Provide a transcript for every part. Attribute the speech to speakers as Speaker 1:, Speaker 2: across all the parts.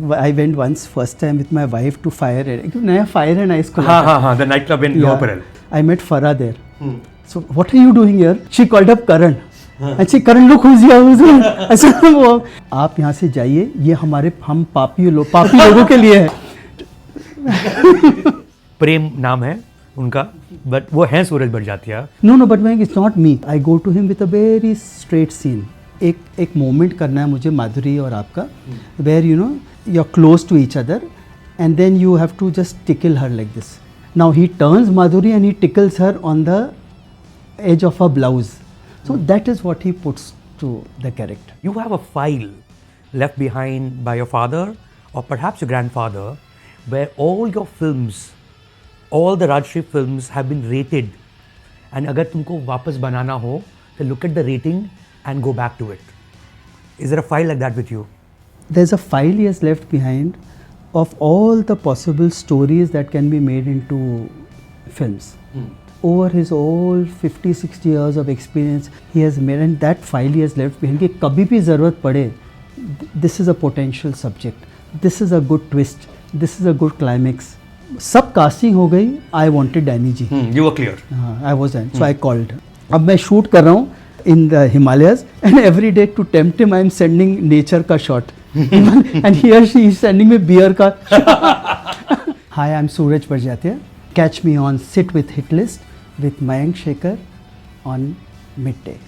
Speaker 1: I went once, first time with my wife to Fire and नया Fire and Ice को
Speaker 2: the nightclub in Lower Parel.
Speaker 1: I met Farah there. So what are you doing here? She called up Karan. And she Karan, look who's here. I said, आप यहाँ से जाइए, ये हम पापी लोगों के लिए है.
Speaker 2: प्रेम नाम है उनका, but वो हैं सूरज Barjatya.
Speaker 1: No, but it's not me. I go to him with a very straight scene. एक मोमेंट करना है मुझे माधुरी और आपका, where you're close to each other and then you have to just tickle her like this. Now he turns Madhuri and he tickles her on the edge of her blouse. So that is what he puts to the character.
Speaker 2: You have a file left behind by your father or perhaps your grandfather where all your films, all the Rajshri films have been rated. And अगर तुमको वापस बनाना हो, तो look at the rating and go back to it. Is there a file like that with you?
Speaker 1: There's a file he has left behind of all the possible stories that can be made into films. Over his whole 50-60 years of experience, he has made, and that file he has left behind. कि कभी भी ज़रूरत पड़े, this is a potential subject. This is a good twist. This is a good climax. सब casting हो गई. I wanted Danny ji.
Speaker 2: You were clear.
Speaker 1: I was done. So I called. अब मैं shoot कर रहा हूँ in the Himalayas, and every day to tempt him, I am sending nature ka shot. And here she is sending me beer ka. Hi, I'm Sooraj Barjatya. Catch me on Sit with Hitlist with Mayank Shekhar on midday.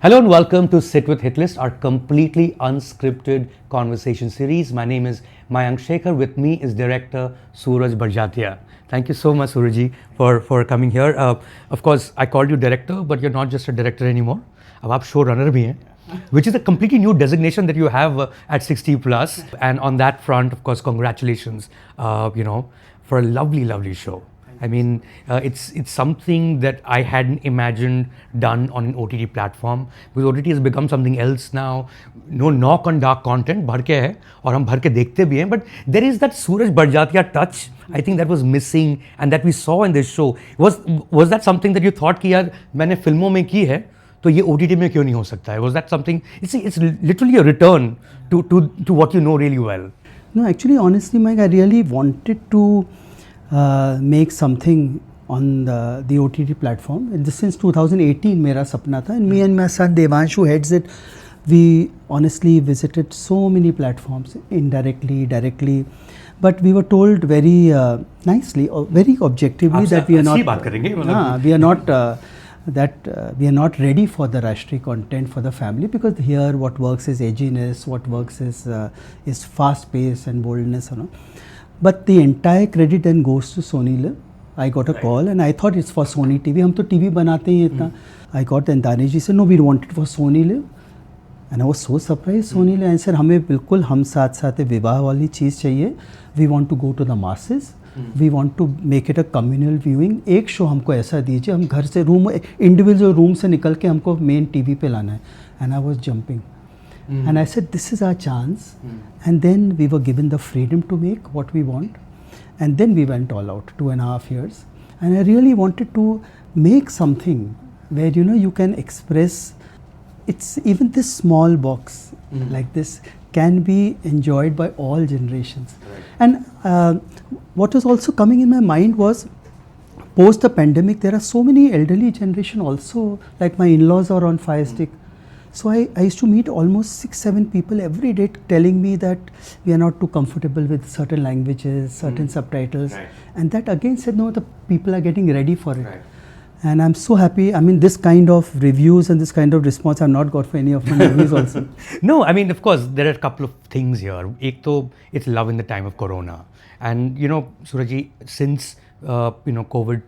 Speaker 2: Hello and welcome to Sit with Hitlist, our completely unscripted conversation series. My name is Mayank Shekhar. With me is director Sooraj Barjatya. Thank you so much, Sooraj, for coming here. Of course, I called you director, but you're not just a director anymore. अब आप showrunner भी हैं, which is a completely new designation that you have at 60 plus. And on that front, of course, congratulations, for a lovely, lovely show. I mean, it's something that I hadn't imagined done on an OTT platform, because OTT has become something else now. No knock on dark content, भर के है और हम भर के देखते भी हैं, but there is that Sooraj Barjatya touch, I think, that was missing and that we saw in this show. Was that something that you thought कि यार मैंने फिल्मों में की है तो ये OTT में क्यों नहीं हो सकता है? Was that something? It's literally a return to what you know really well.
Speaker 1: No, actually, honestly, Mike, I really wanted to make something on the OTT platform. And this since 2018 मेरा सपना था. And me and my son Devanshu heads it. We honestly visited so many platforms, indirectly, directly. But we were told very nicely, or very objectively that we are not.
Speaker 2: बात करेंगे.
Speaker 1: We are not. We are not ready for the Rajshri content for the family, because here what works is edginess, what works is fast pace and boldness, But the entire credit then goes to Sony Live. I got a call and I thought it's for Sony TV. हम तो TV बनाते ही इतना. I got and Dani ji said no, we want it for Sony Live. And I was so surprised. Sony Live answered हमें बिल्कुल हम साथ विवाह वाली चीज़ चाहिए. We want to go to the masses. We want to make it a communal viewing. एक show हमको ऐसा दीजिए, हम घर से रूम इंडिविजुअल रूम से निकल के हमको मेन टीवी पे लाना है. And I was jumping. And I said, this is our chance. And then we were given the freedom to make what we want. And then we went all out, 2.5 years. And I really wanted to make something where, you can express, it's even this small box like this can be enjoyed by all generations. Right. And what was also coming in my mind was, post the pandemic, there are so many elderly generation also, like my in-laws are on Fire Stick. So I used to meet almost 6-7 people every day telling me that we are not too comfortable with certain languages, certain subtitles. Right. And that again said, no, the people are getting ready for it. Right. And I'm so happy. I mean, this kind of reviews and this kind of response I've not got for any of my movies also.
Speaker 2: No, I mean, of course, there are a couple of things here. Ek to, it's love in the time of Corona. And, Sooraj, since, COVID,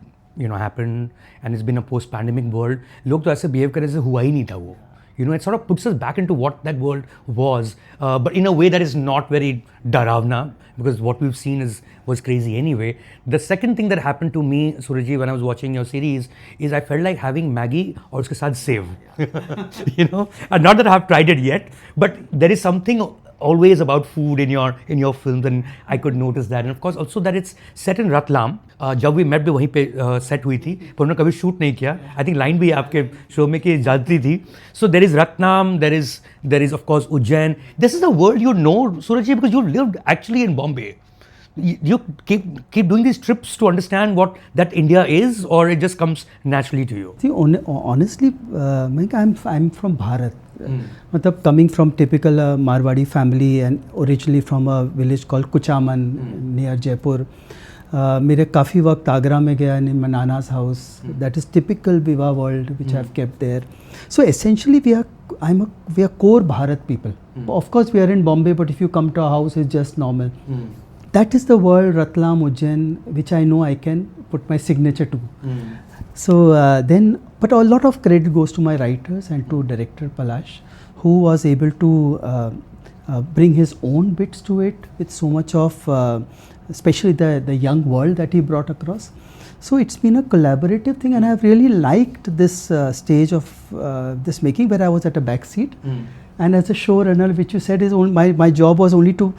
Speaker 2: happened and it's been a post-pandemic world, लोग तो ऐसे behave करे जैसे हुआ ही नहीं था वो. It sort of puts us back into what that world was, but in a way that is not very daravna, because what we've seen was crazy anyway. The second thing that happened to me, Sooraj, when I was watching your series, is I felt like having Maggie और उसके साथ Save. And not that I have tried it yet, but there is something always about food in your films, and I could notice that. And of course also that it's set in Ratlam. जब we met भी वहीं पे set हुई थी, पर उन्होंने कभी shoot नहीं किया. I think line भी आपके show में की जाती थी. So there is Ratlam, there is of course Ujjain. This is the world you know, Suraj ji, because you lived actually in Bombay. You keep doing these trips to understand what that India is, or it just comes naturally to you?
Speaker 1: See, honestly, I'm from Bharat. मतलब coming from typical Marwari family and originally from a village called Kuchaman near Jaipur. मेरे काफ़ी वक्त आगरा में गया in my nana's house. That is typical Viva world which I've kept there. So essentially we are core Bharat people. Of course we are in Bombay, but if you come to our house it's just normal. That is the world, Ratlam, Ujjain, which I know I can put my signature to. So but a lot of credit goes to my writers and to director Palash, who was able to bring his own bits to it with so much of, especially the young world that he brought across. So it's been a collaborative thing, and I've really liked this stage of this making, where I was at a back seat. And as a showrunner, which you said is my job was only to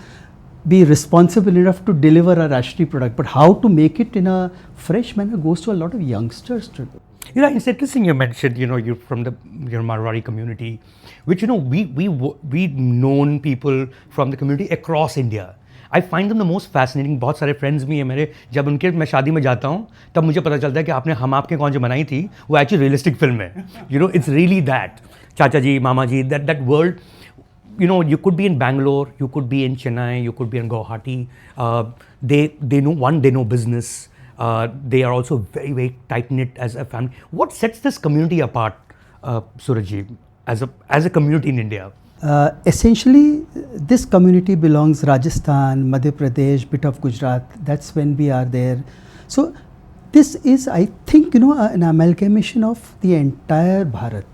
Speaker 1: be responsible enough to deliver a Rajshri product, but how to make it in a fresh manner goes to a lot of youngsters to do.
Speaker 2: You know, it's interesting you mentioned, you're from your Marwari community, which, we've known people from the community across India. I find them the most fascinating. बहुत सारे friends भी हैं मेरे, जब उनके मैं शादी में जाता हूँ तब मुझे पता चलता है कि आपने हम आपके कौन जो बनाई थी वो actually realistic film है. It's really that. चाचा जी, मामा जी, that world. You could be in Bangalore, you could be in Chennai, you could be in Guwahati. They know business. They are also very, very tight-knit as a family. What sets this community apart, Surajji, as a community in India?
Speaker 1: Essentially, this community belongs Rajasthan, Madhya Pradesh, bit of Gujarat. That's when we are there. So this is, I think, an amalgamation of the entire Bharat.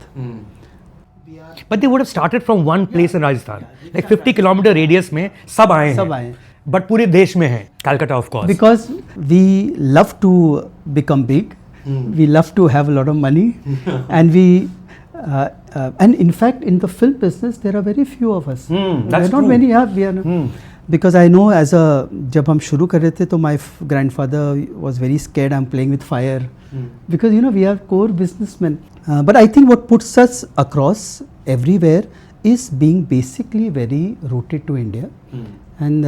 Speaker 2: But they would have started from one place in Rajasthan. Like 50 kilometer radius में सब आए हैं. But पूरे देश में हैं. Calcutta, of course.
Speaker 1: Because we love to become big. We love to have a lot of money. And and in fact, in the film business, there are very few of us.
Speaker 2: That's
Speaker 1: there are not many. We are. Because I know जब हम शुरू कर रहे थे तो my grandfather was very scared I'm playing with fire. Because we are core businessmen. But I think what puts us across everywhere is being basically very rooted to India. And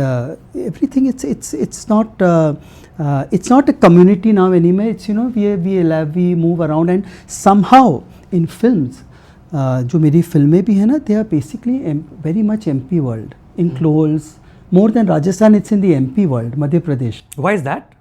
Speaker 1: everything it's not a community now anymore. It's we move around, and somehow in films जो मेरी फिल्में भी है ना, they are basically very much MP world in clothes. More than Rajasthan, it's in the MP world, Madhya Pradesh.
Speaker 2: Why is that?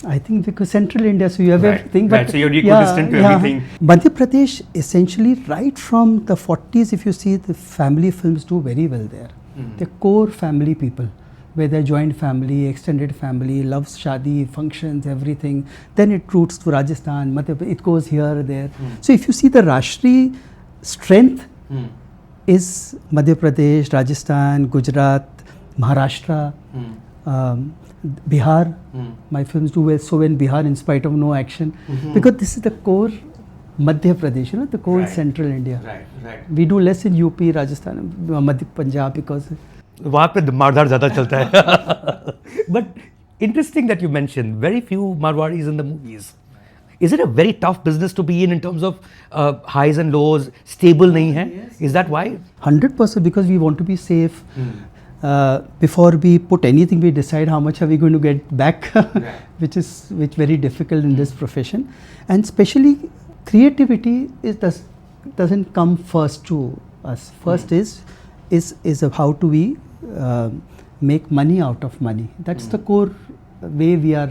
Speaker 1: I think because central India, so you have everything.
Speaker 2: But so you're equidistant to everything.
Speaker 1: Madhya Pradesh, essentially, right from the 40s, if you see, the family films do very well there. They're core family people, where they're joint family, extended family, loves shadi, functions, everything. Then it roots to Rajasthan, Madhya Pradesh, it goes here, there. So if you see the Rajshri strength is Madhya Pradesh, Rajasthan, Gujarat, Maharashtra, Bihar. My films do well so in Bihar in spite of no action, because this is the core Madhya Pradesh, the core central India.
Speaker 2: Right.
Speaker 1: We do less in UP, Rajasthan, Madhya Punjab, because
Speaker 2: वहाँ पे मारधाड़ ज़्यादा चलता है. But interesting that you mentioned very few Marwaris in the movies. Is it a very tough business to be in terms of highs and lows? Stable नहीं है? Is that why?
Speaker 1: 100%, because we want to be safe. Before we put anything, we decide how much are we going to get back, which very difficult in this profession. And especially creativity doesn't come first to us. First is how do we make money out of money. That's the core way we are.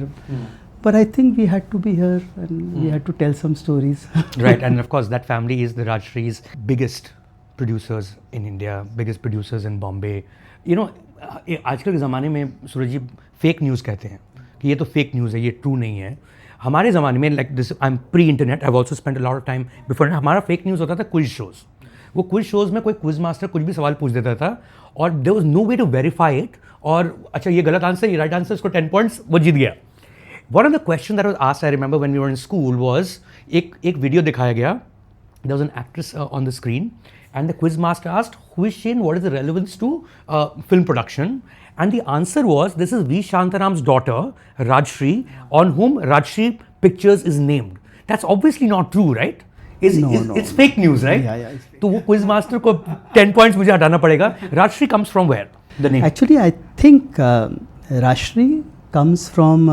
Speaker 1: But I think we had to be here and we had to tell some stories.
Speaker 2: Right, and of course that family is the Rajshri's biggest producers in India, biggest producers in Bombay. आजकल के ज़माने में सूरज जी fake news कहते हैं कि ये तो fake news है, ये ट्रू नहीं है. हमारे ज़माने में like this I am pre internet, I have also spent a lot of time before. हमारा फेक न्यूज़ होता था क्विज शोज़. वो क्विज शोज़ में कोई क्विज मास्टर कुछ भी सवाल पूछ देता था और there was no way to verify it. और अच्छा ये गलत आंसर, ये राइट आंसर, इसको 10 पॉइंट्स, वो जीत गया. One of the questions that was asked, I remember when we were in school, was एक वीडियो दिखाया गया. There was an actress on the screen and the quiz master asked, who is she and what is the relevance to film production? And the answer was, this is V. Shantaram's daughter, Rajshri, on whom Rajshri Pictures is named. That's obviously not true, right? It's fake news, right?
Speaker 1: Yeah, it's fake.
Speaker 2: So वो quiz master को 10 points मुझे हटाना पड़ेगा. Rajshri comes from where? The name.
Speaker 1: Actually, I think Rajshri comes from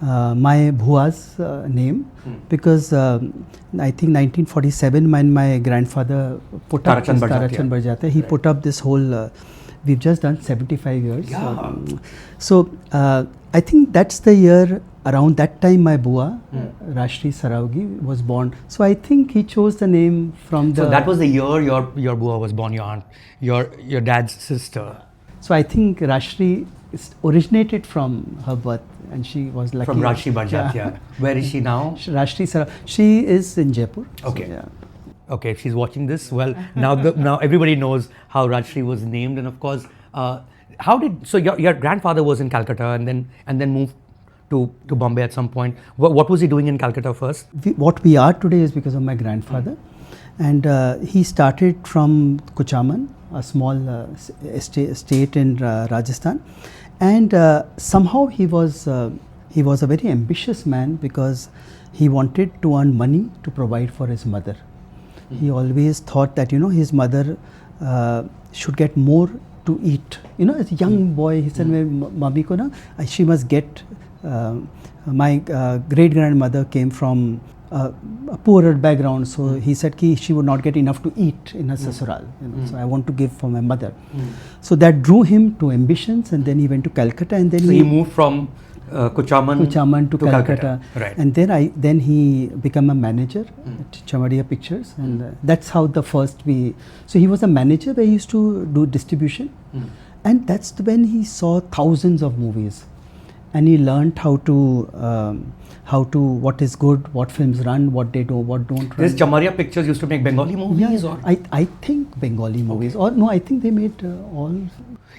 Speaker 1: my Bhua's name, because I think 1947 when my grandfather put up
Speaker 2: Tarachan
Speaker 1: this
Speaker 2: Barjatya.
Speaker 1: Tarachan Barjatya, he put up this whole, we've just done 75 years.
Speaker 2: Yeah.
Speaker 1: So I think that's the year, around that time my Bua, Rajshri Saravgi, was born. So I think he chose the name from the...
Speaker 2: So that was the year your Bua was born, your aunt, your dad's sister.
Speaker 1: So I think Rajshri originated from her birth, and she was lucky.
Speaker 2: From Rajshri Barjatya.
Speaker 1: Yeah.
Speaker 2: Where is she now?
Speaker 1: Rajshri Sarab. She is in Jaipur.
Speaker 2: Okay.
Speaker 1: So, yeah.
Speaker 2: Okay, if she's watching this, well, now everybody knows how Rajshri was named, and of course, so your grandfather was in Calcutta and then moved to Bombay at some point. What was he doing in Calcutta first?
Speaker 1: What we are today is because of my grandfather, and he started from Kuchaman, a small state in Rajasthan, and somehow he was a very ambitious man, because he wanted to earn money to provide for his mother. He always thought that his mother should get more to eat. As a young boy, he said, "Mummy ko na, she must get." My great grandmother came from a poorer background, so he said she would not get enough to eat in her sasural. So I want to give for my mother. So that drew him to ambitions, and then he went to Calcutta, and then
Speaker 2: he moved from Kuchaman
Speaker 1: to Calcutta.
Speaker 2: Right.
Speaker 1: And then he became a manager at Chamadia Pictures, and that's how so he was a manager where he used to do distribution, and that's when he saw thousands of movies, and he learned how to what is good, what films run, what they do, what don't run.
Speaker 2: This Chamaria Pictures used to make Bengali movies, or
Speaker 1: I think Bengali movies, or no, I think they made all.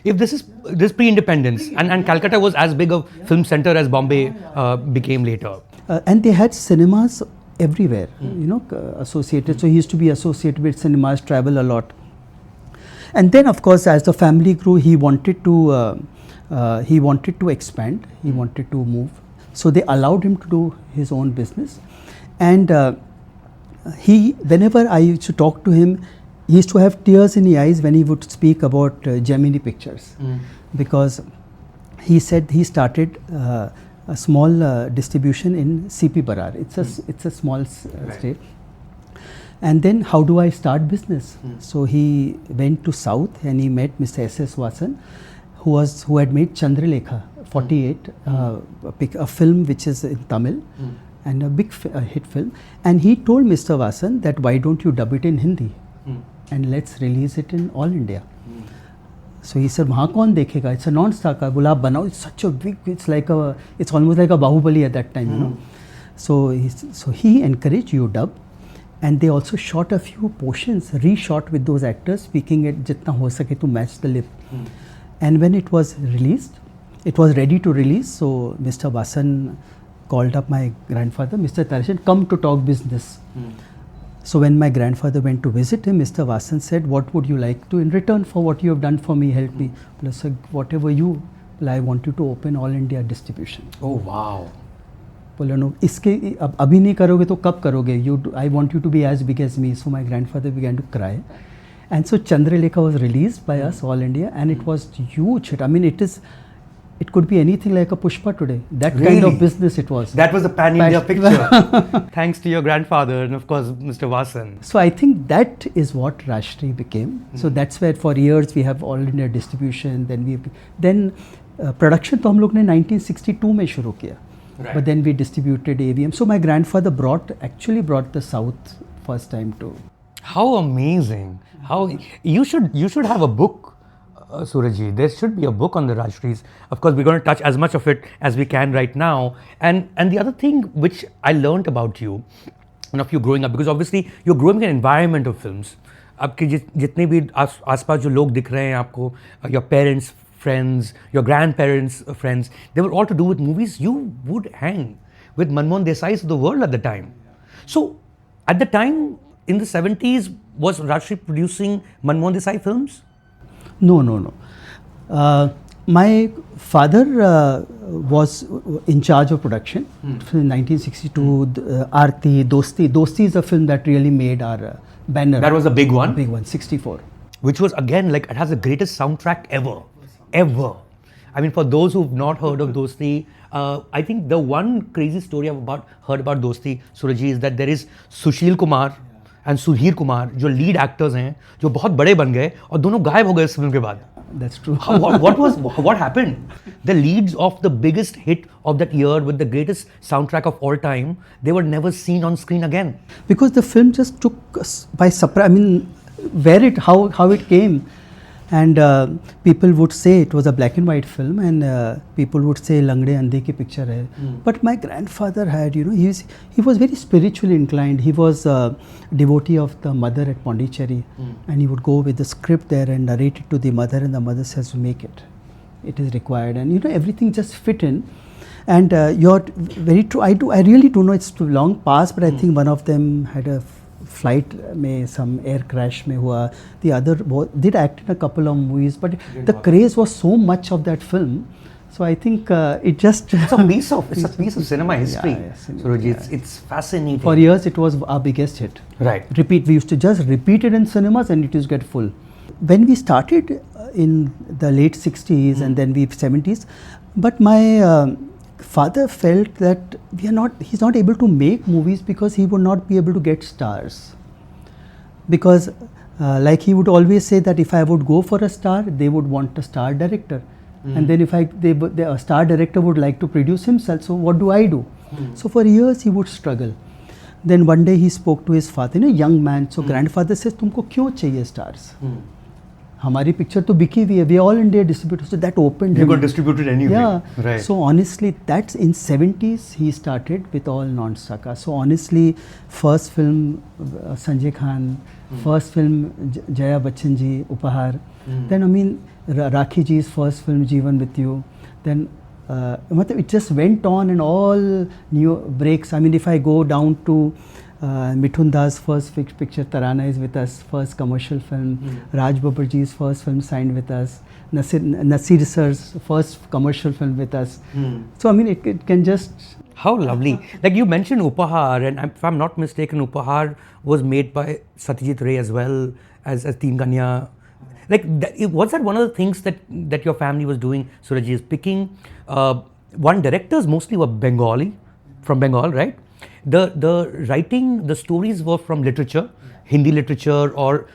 Speaker 2: If this is pre-independence, and Calcutta was as big a film center as Bombay became later.
Speaker 1: And they had cinemas everywhere, associated. So he used to be associated with cinemas, travel a lot. And then, of course, as the family grew, he wanted to expand. He wanted to move. So they allowed him to do his own business. And whenever I used to talk to him, he used to have tears in his eyes when he would speak about Gemini Pictures, because he said he started a small distribution in CP Barar. It's a small state. And then how do I start business? So he went to South and he met Mr. S.S. Vasan, who had made Chandralekha 48, a film which is in Tamil, and a big hit film. And he told Mr. Vasan that why don't you dub it in Hindi and let's release it in all India. So he said, "Wahan kaun dekhega? It's a non-star car. Bola aap banao. It's such a big. It's almost like a Bahubali at that time, So he encouraged you dub, and they also shot a few portions, reshot with those actors, speaking it jitna ho sake to match the lip. And when it was released, it was ready to release. So Mr. Vasan called up my grandfather, Mr. Tarashan, come to talk business. So when my grandfather went to visit him, Mr. Vasan said, "What would you like to in return for what you have done for me? Help me." Plus, whatever I want you to open all India distribution.
Speaker 2: Oh wow!
Speaker 1: बोला no, इसके अभी नहीं करोगे तो कब करोगे? I want you to be as big as me. So my grandfather began to cry, and so Chandralekha was released by us all India, and it was huge hit. I mean, it could be anything like a Pushpa today. That kind of business it was.
Speaker 2: That was the pan-India picture. Thanks to your grandfather and of course Mr. Vasan.
Speaker 1: So I think that is what Rajshri became. So that's where for years we have all India distribution. Then production तो हम लोग ने 1962 में शुरू किया. Right. But then we distributed AVM. So my grandfather actually brought the South first time to.
Speaker 2: How amazing! How you should have a book. Surajji, there should be a book on the Rajshris. Of course, we're going to touch as much of it as we can right now. And the other thing which I learned about you, of you growing up, because obviously you're growing in an environment of films. आपके जितने भी आसपास जो लोग दिख रहे हैं आपको, your parents' friends, your grandparents' friends, they were all to do with movies. You would hang with Manmohan Desais of the world at the time. So, at the time, in the 70s, was Rajshri producing Manmohan Desai films?
Speaker 1: No. My father was in charge of production in 1962. Aarti, Dosti is a film that really made our banner.
Speaker 2: That was a big one.
Speaker 1: Big one, 64.
Speaker 2: Which was again like it has the greatest soundtrack ever. I mean, for those who've not heard of Dosti, I think the one crazy story I've heard about Dosti, Surajji, is that there is Sushil Kumar and Sudhir Kumar, जो lead actors हैं, जो बहुत बड़े बन गए और दोनों गायब हो गए इस फिल्म के बाद.
Speaker 1: That's true.
Speaker 2: What happened? The leads of the biggest hit of that year with the greatest soundtrack of all time, they were never seen on screen again.
Speaker 1: Because the film just took us by surprise. I mean, how it came, and people would say it was a black and white film, and people would say Langde Andhe ki picture hai. But my grandfather had, he was very spiritually inclined. He was a devotee of the mother at Pondicherry, and he would go with the script there and narrate it to the mother, and the mother says, make it. It is required, and everything just fit in. And you're very true. I really don't know. It's too long past, but I think one of them had a flight में some air crash में हुआ. The other did act in a couple of movies, but the craze was so much of that film. So I think it just
Speaker 2: it's a piece of cinema history. Surajji, it's fascinating.
Speaker 1: For years it was our biggest hit.
Speaker 2: Right.
Speaker 1: We used to just repeat it in cinemas and it used to get full. When we started in the late 60s and then 70s, but my father felt that he's not able to make movies because he would not be able to get stars. Because like he would always say that if I would go for a star, they would want a star director. And then if a star director would like to produce himself, so what do I do? So for years he would struggle. Then one day he spoke to his father, young man. So grandfather says, तुमको क्यों चाहिए stars? हमारी picture तो बिकी हुई है. We all India distributors. So that opened.
Speaker 2: You got distributed anyway.
Speaker 1: Yeah.
Speaker 2: Right.
Speaker 1: So honestly, that's in 70s he started with all non-Saka. So honestly, first film Sanjay Khan, first film Jaya Bachchan ji, Upahar. Then I mean Rakhi ji's first film Jeevan with You. Then it just went on and all new breaks. I mean, if I go down to Mithun Das' first picture Tarana is with us, first commercial film. Raj Babbarji's first film signed with us. Nasir sir's first commercial film with us. So I mean, it can just.
Speaker 2: How lovely! Like you mentioned Upahar, and if I'm not mistaken, Upahar was made by Satyajit Ray as well as Teen Kanya. Like, was that one of the things that your family was doing, Surajji, is picking one directors mostly were Bengali, from Bengal, right? The writing, the stories were from literature, Hindi literature or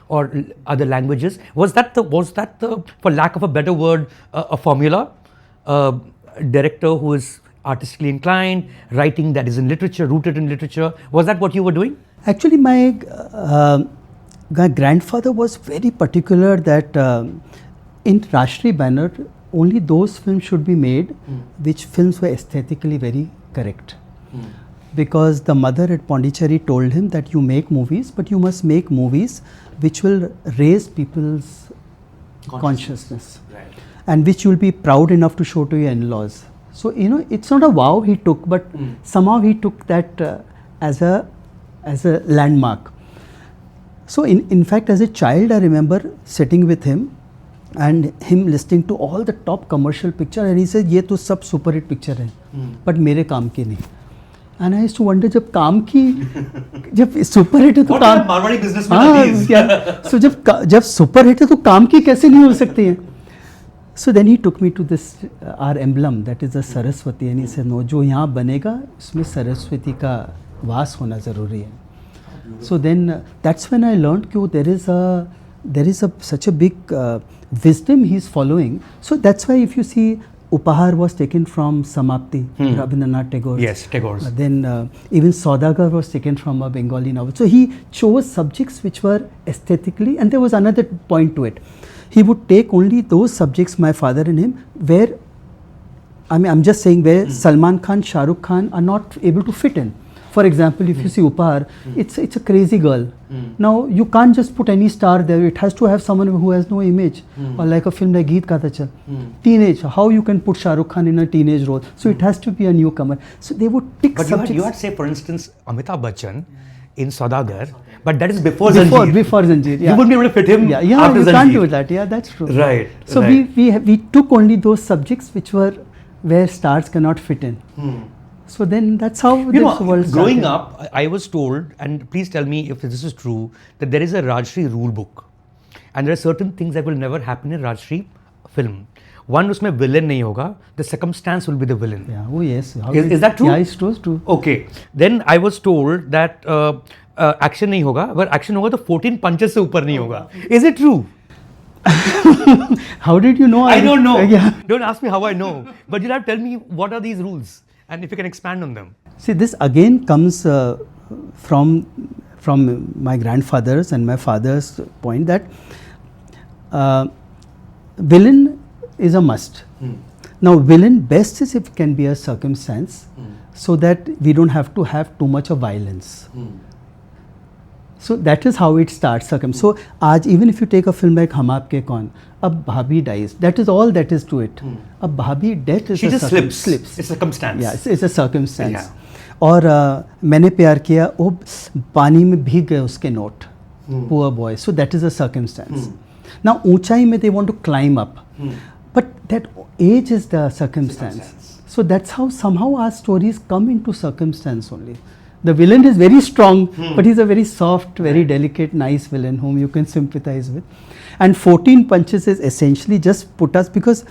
Speaker 2: other languages. Was that the for lack of a better word, a formula? Director who is artistically inclined, writing that is in literature, rooted in literature. Was that what you were doing?
Speaker 1: Actually, my grandfather was very particular that in Rajshri banner, only those films should be made which films were aesthetically very correct. Because the mother at Pondicherry told him that you make movies, but you must make movies which will raise people's consciousness.
Speaker 2: Right.
Speaker 1: And which you will be proud enough to show to your in-laws. So, it's not a vow he took, but somehow he took that as a landmark. So, in fact, as a child, I remember sitting with him and him listening to all the top commercial picture, and he said, "ये तो सब super hit picture है, but मेरे काम की नहीं." And I used to wonder, जब काम की जब super hit है तो काम
Speaker 2: Marwari businessman
Speaker 1: so जब super hit है तो काम की कैसे नहीं हो सकती है? So then he took me to this our emblem, that is the Saraswati, and he said, "No, जो यहाँ बनेगा उसमें सरस्वती का वास होना ज़रूरी है." So then that's when I learned that there is such a big wisdom he's following. So that's why if you see, Upahar was taken from Samapti, Rabindranath Tagore.
Speaker 2: Yes, Tagore's.
Speaker 1: Then even Saudagar was taken from a Bengali novel. So he chose subjects which were aesthetically, and there was another point to it. He would take only those subjects, my father and him, where, I mean, I'm just saying, where Salman Khan, Shah Rukh Khan are not able to fit in. For example, if you see Upahar, it's a crazy girl. Now, you can't just put any star there. It has to have someone who has no image. Or like a film like Geet Gata Chal. Teenage, how you can put Shah Rukh Khan in a teenage role? So it has to be a newcomer. So they would pick subjects.
Speaker 2: You had say, for instance, Amitabh Bachchan in Saudagar, but that is before Zanjeer.
Speaker 1: Before Zanjeer, yeah.
Speaker 2: You wouldn't be able to fit him
Speaker 1: Yeah,
Speaker 2: after
Speaker 1: you
Speaker 2: Zanjeer.
Speaker 1: can't do that. Yeah, that's true.
Speaker 2: Right.
Speaker 1: So
Speaker 2: right.
Speaker 1: we took only those subjects which were where stars cannot fit in. So then that's how
Speaker 2: You
Speaker 1: this
Speaker 2: know,
Speaker 1: world
Speaker 2: growing
Speaker 1: started.
Speaker 2: up, I was told, and please tell me if this is true, that there is a Rajshri rule book, and there are certain things that will never happen in Rajshri film. One, उसमें villain नहीं होगा. The circumstance will be the villain.
Speaker 1: Yeah. Oh yes. How
Speaker 2: Is that true?
Speaker 1: Yeah, it's true.
Speaker 2: Okay. Then I was told that action नहीं होगा, अगर action होगा तो 14 punches से ऊपर नहीं होगा. Is it true?
Speaker 1: How did you know?
Speaker 2: I don't know.
Speaker 1: Yeah.
Speaker 2: Don't ask me how I know. But you'll have to tell me what are these rules and if you can expand on them.
Speaker 1: See, this again comes from my grandfather's and my father's point that villain is a must. Now, villain best is if it can be a circumstance, so that we don't have to have too much of violence. So that is how it starts. So, आज even if you take a film like हम आपके कौन, अब भाभी dies. That is all that is to it. अब भाभी death is
Speaker 2: She
Speaker 1: a
Speaker 2: just slips.
Speaker 1: Slips.
Speaker 2: It's a circumstance.
Speaker 1: Yeah, it's a circumstance.
Speaker 2: Yeah.
Speaker 1: और मैंने प्यार किया वो पानी में भीग गए उसके note. Poor boy. So that is a circumstance. Now ऊंचाई में they want to climb up, but that age is the circumstance. So that's how somehow our stories come into circumstance only. The villain is very strong, but he's a very soft, very delicate, nice villain whom you can sympathize with. And 14 punches is essentially just put us, because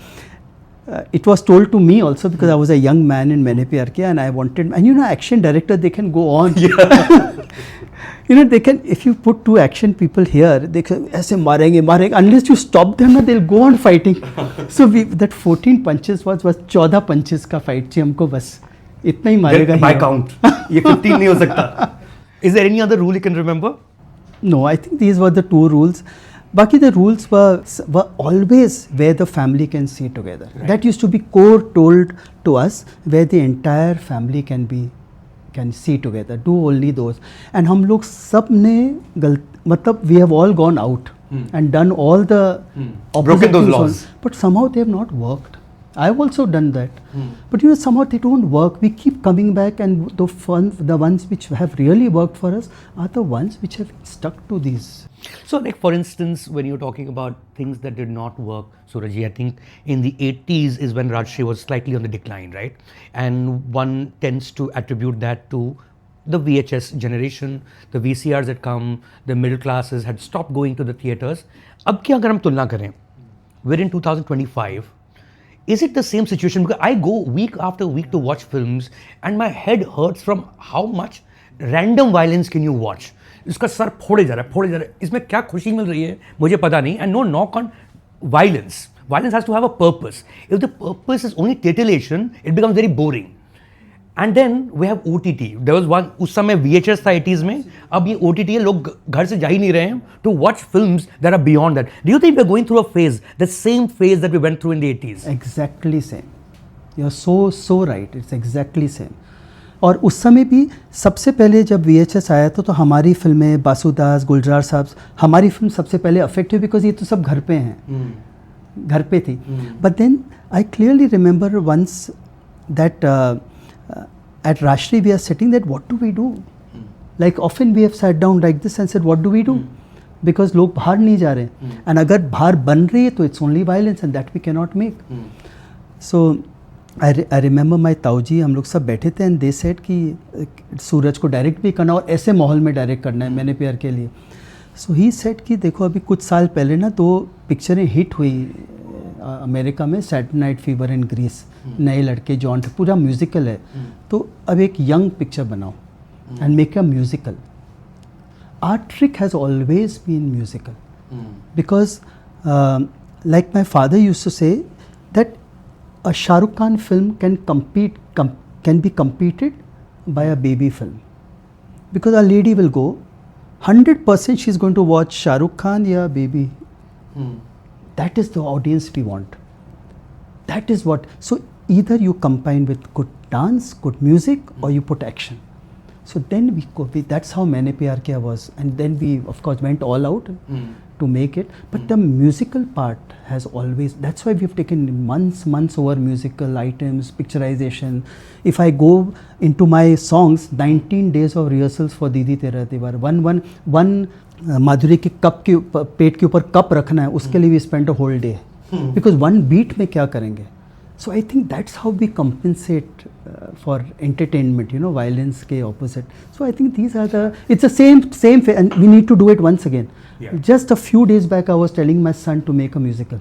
Speaker 1: it was told to me also, because I was a young man in Maine Pyar Kiya and I wanted, and you know, action director, they can go on. Yeah. You know, they can, if you put two action people here, they can, ऐसे मारेंगे, unless you stop them, they'll go on fighting. So that 14 punches was 14 punches का fight थी हमको बस. इतना ही मारेगा
Speaker 2: By count. ये 15 नहीं हो सकता. Is there any other rule you can remember?
Speaker 1: No, I think these were the two rules. Baki the rules were always where the family can see together. Right. That used to be core told to us, where the entire family can see together. Do only those. And हम लोग सब ने मतलब we have all gone out and done all the
Speaker 2: broken those laws.
Speaker 1: But somehow they have not worked. I've also done that. But you know, somehow they don't work. We keep coming back, and the ones which have really worked for us are the ones which have stuck to these.
Speaker 2: So, like for instance, when you're talking about things that did not work, Soorajji, I think in the 80s is when Rajshri was slightly on the decline, right? And one tends to attribute that to the VHS generation, the VCRs had come, the middle classes had stopped going to the theatres. अब की अगर हम तुलना करें, we're in 2025. Is it the same situation? Because I go week after week to watch films and my head hurts from how much random violence can you watch. इसका sir फोड़े जा रहा है. इसमें क्या खुशी मिल रही है मुझे पता नहीं. And no knock on violence. Violence has to have a purpose. If the purpose is only titillation, it becomes very boring. And then we have OTT. There was one, उस समय VHS था 80s में, अब ये OTT है, लोग घर से जा ही नहीं रहे हैं to watch films that are beyond that. Do you think we're going through a phase, the same phase that we went through in the 80s?
Speaker 1: Exactly same. You're so right. It's exactly same. और उस समय भी सबसे पहले जब VHS आया तो हमारी फिल्में, बासुदास, गुलजार साहब, हमारी फिल्म सबसे पहले अफेक्ट हुई, बिकॉज ये तो सब घर पे हैं, घर पे थी. But then I clearly remember once that at Rajshri we are sitting that what do we do? Like often we have sat down like this and said what do we do? Because लोग बाहर नहीं जा रहे हैं. And अगर बाहर बन रही है तो it's only violence and that we cannot make. So I remember my ताऊजी, हम लोग सब बैठे थे and they said कि सूरज को डायरेक्ट भी करना और ऐसे माहौल में डायरेक्ट करना है मैंने प्यार के लिए. So he said कि देखो अभी कुछ साल पहले ना 2 पिक्चरें हिट हुई अमेरिका में, Saturday night fever and Grease, नए लड़के जॉन, पूरा म्यूजिकल है. तो अब एक यंग पिक्चर बनाओ and make a musical. Our trick has always been musical because like my father used to say that a Shahrukh Khan film can be competed by a baby film, because a lady will go 100% she's going to watch Shahrukh Khan या baby. That is the audience we want. That is what. So either you combine with good dance, good music, or you put action. So then we go. That's how Maine Pyar Kiya was, and then we of course went all out to make it. But the musical part has always, that's why we've taken months over musical items, picturization. If I go into my songs, 19 days of rehearsals for Didi Tera Tiwar. One माधुरी के cup के पेट के ऊपर cup रखना है, उसके लिए we spent a whole day. Because one beat में क्या करेंगे? So I think that's how we compensate for entertainment, you know, violence ke opposite. So I think these are the, it's the same, and we need to do it once again. Yeah. Just a few days back, I was telling my son to make a musical.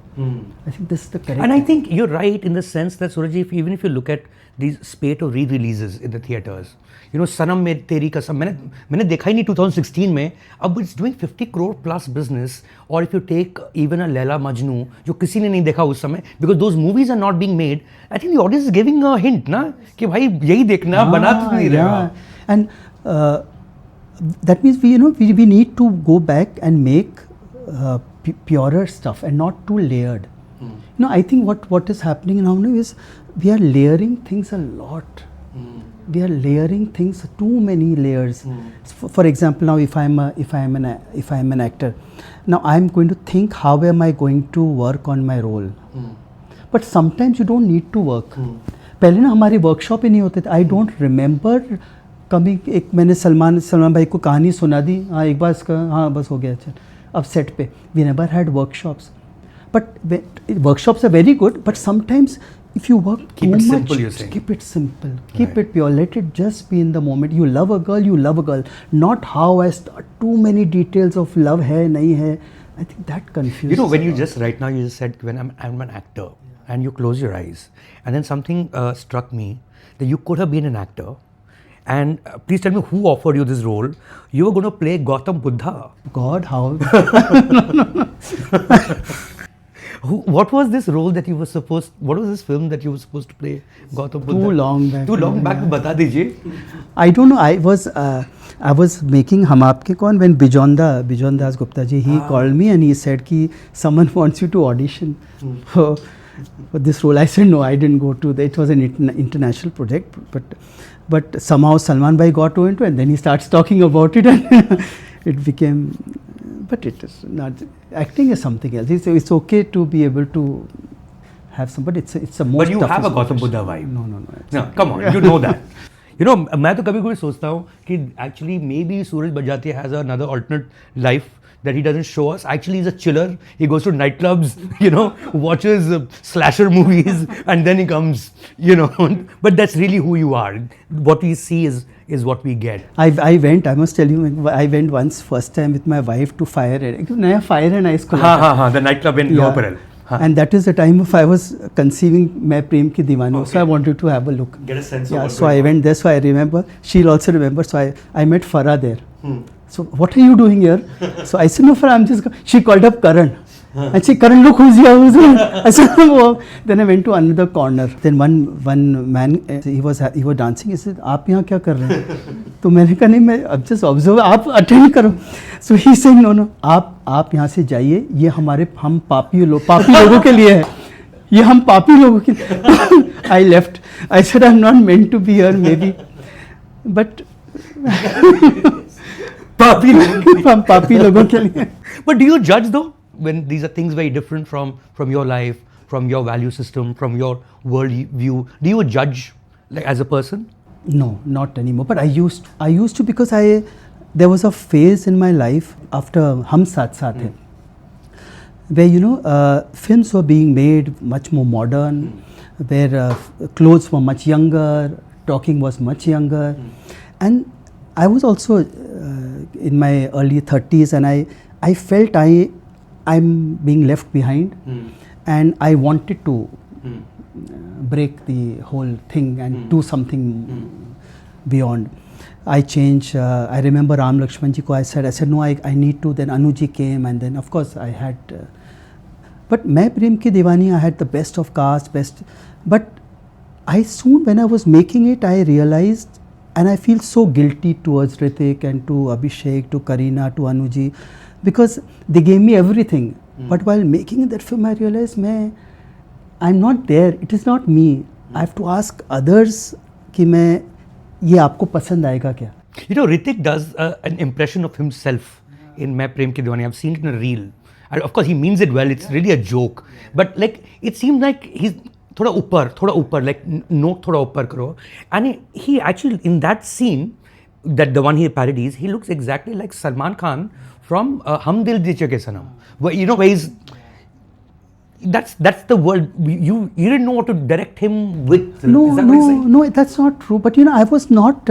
Speaker 1: I think this is the correct.
Speaker 2: And I think you're right in the sense that, Sooraj, even if you look at these spate of re-releases in the theatres, you know, Sanam Mein Teri Kasam, मैंने देखा ही नहीं 2016 में, अब it's doing 50 crore plus business. Or if you take even a Laila Majnu, जो किसी ने नहीं देखा उस समय, because those movies are not being made, I think the audience is giving a hint, ना, कि भाई यही देखना, बना तो नहीं रहा.
Speaker 1: And that means we need to go back and make purer stuff and not too layered. You know, I think what is happening now is we are layering things a lot. We are layering things, too many layers. For example, now if I'm an actor, now I'm going to think how am I going to work on my role. But sometimes you don't need to work. पहले ना हमारे workshop ही नहीं होते थे. I don't remember कभी एक मैंने सलमान भाई को कहानी सुना दी, हाँ एक बार इसका हाँ बस हो गया. अच्छा अब सेट पे we never had workshops. But workshops are very good, but sometimes if you work
Speaker 2: keep
Speaker 1: too
Speaker 2: it
Speaker 1: much,
Speaker 2: simple, you're saying.
Speaker 1: Keep it simple, keep it pure, let it just be in the moment. You love a girl, not how I start too many details of love hai, nahi hai. I think that confuses.
Speaker 2: You know, when you just right now, you just said when I'm an actor, and you close your eyes, and then something struck me that you could have been an actor. And please tell me who offered you this role. You were going to play Gautam Buddha.
Speaker 1: God, how?
Speaker 2: What was this role that you were supposed? What was this film that you were supposed to play, Gautam Buddha?
Speaker 1: Too long back.
Speaker 2: बता दीजिए.
Speaker 1: I don't know. I was making Hum Aapke Kaun when Bijon Das Gupta ji, he called me and he said ki someone wants you to audition for this role. I said no, I didn't go to. It was an international project, but somehow Salman bhai got into it, and then he starts talking about it, and it became. But it is not, acting is something else. It's okay to be able to have some, but it's a more.
Speaker 2: But you have a Gautam Buddha vibe.
Speaker 1: No.
Speaker 2: Come on, you know that. You know, मैं तो कभी-कभी सोचता हूँ कि actually maybe Sooraj Barjatya has another alternate life that he doesn't show us. Actually, he's a chiller. He goes to nightclubs, you know, watches slasher movies, and then he comes, you know. But that's really who you are. What we see is what we get.
Speaker 1: I must tell you, I went once, first time with my wife to Fire and नया Fire and Ice को.
Speaker 2: The nightclub in Lower Parel.
Speaker 1: And that is the time of I was conceiving Main Pyar Kiya. Okay. So I wanted to have a look.
Speaker 2: Get a sense of
Speaker 1: Yeah, so I went there, so I remember. She'll also remember. So I met Farah there. So what are you doing here? So I said, no, Farah, I'm just. She called up Karan. And she, Karan, look who's here. I said, oh. Then I went to another corner. Then one man, he was dancing. He said, आप यहाँ क्या कर रहे हैं? तो मैंने कहा नहीं, मैं अब just observe. आप attend करो. So he said, no, आप यहाँ से जाइए. ये हम पापी लोगों के लिए है. ये हम पापी लोगों के लिए. I left. I said, I'm not meant to be here, maybe. But पापी लोगों के लिए.
Speaker 2: But do you judge though? When these are things very different from your life, from your value system, from your world view, do you judge like as a person?
Speaker 1: No, not anymore. But I used to because there was a phase in my life after Hum Saath Saath Hai, where films were being made much more modern, where clothes were much younger, talking was much younger, and I was also in my early 30s, and I felt I'm being left behind, and I wanted to break the whole thing and do something beyond. I changed. I remember Ram Lakshman ji ko. I said no, I need to. Then Anuji came, and then of course I had. But Main Pyar Kiya Diwani, I had the best of cast, but I soon, when I was making it, I realized, and I feel so guilty towards Hrithik and to Abhishek, to Kareena, to Anuji, because they gave me everything. But while making that film, I realized I'm not there. It is not me. I have to ask others कि ये आपको पसंद आएगा क्या?
Speaker 2: You know, Hrithik does an impression of himself in Main Pyar Kiya Diwani. I've seen it in a reel. And of course, he means it well. It's really a joke. But like, it seemed like he's thoda upar, like note thoda upar karo. And he actually, in that scene, that the one he parodies, he looks exactly like Salman Khan from Hum Dil De Chake Sanam. Where, you know, where he's, that's the world. You didn't know what to direct him with.
Speaker 1: No, that's not true. But you know, I was not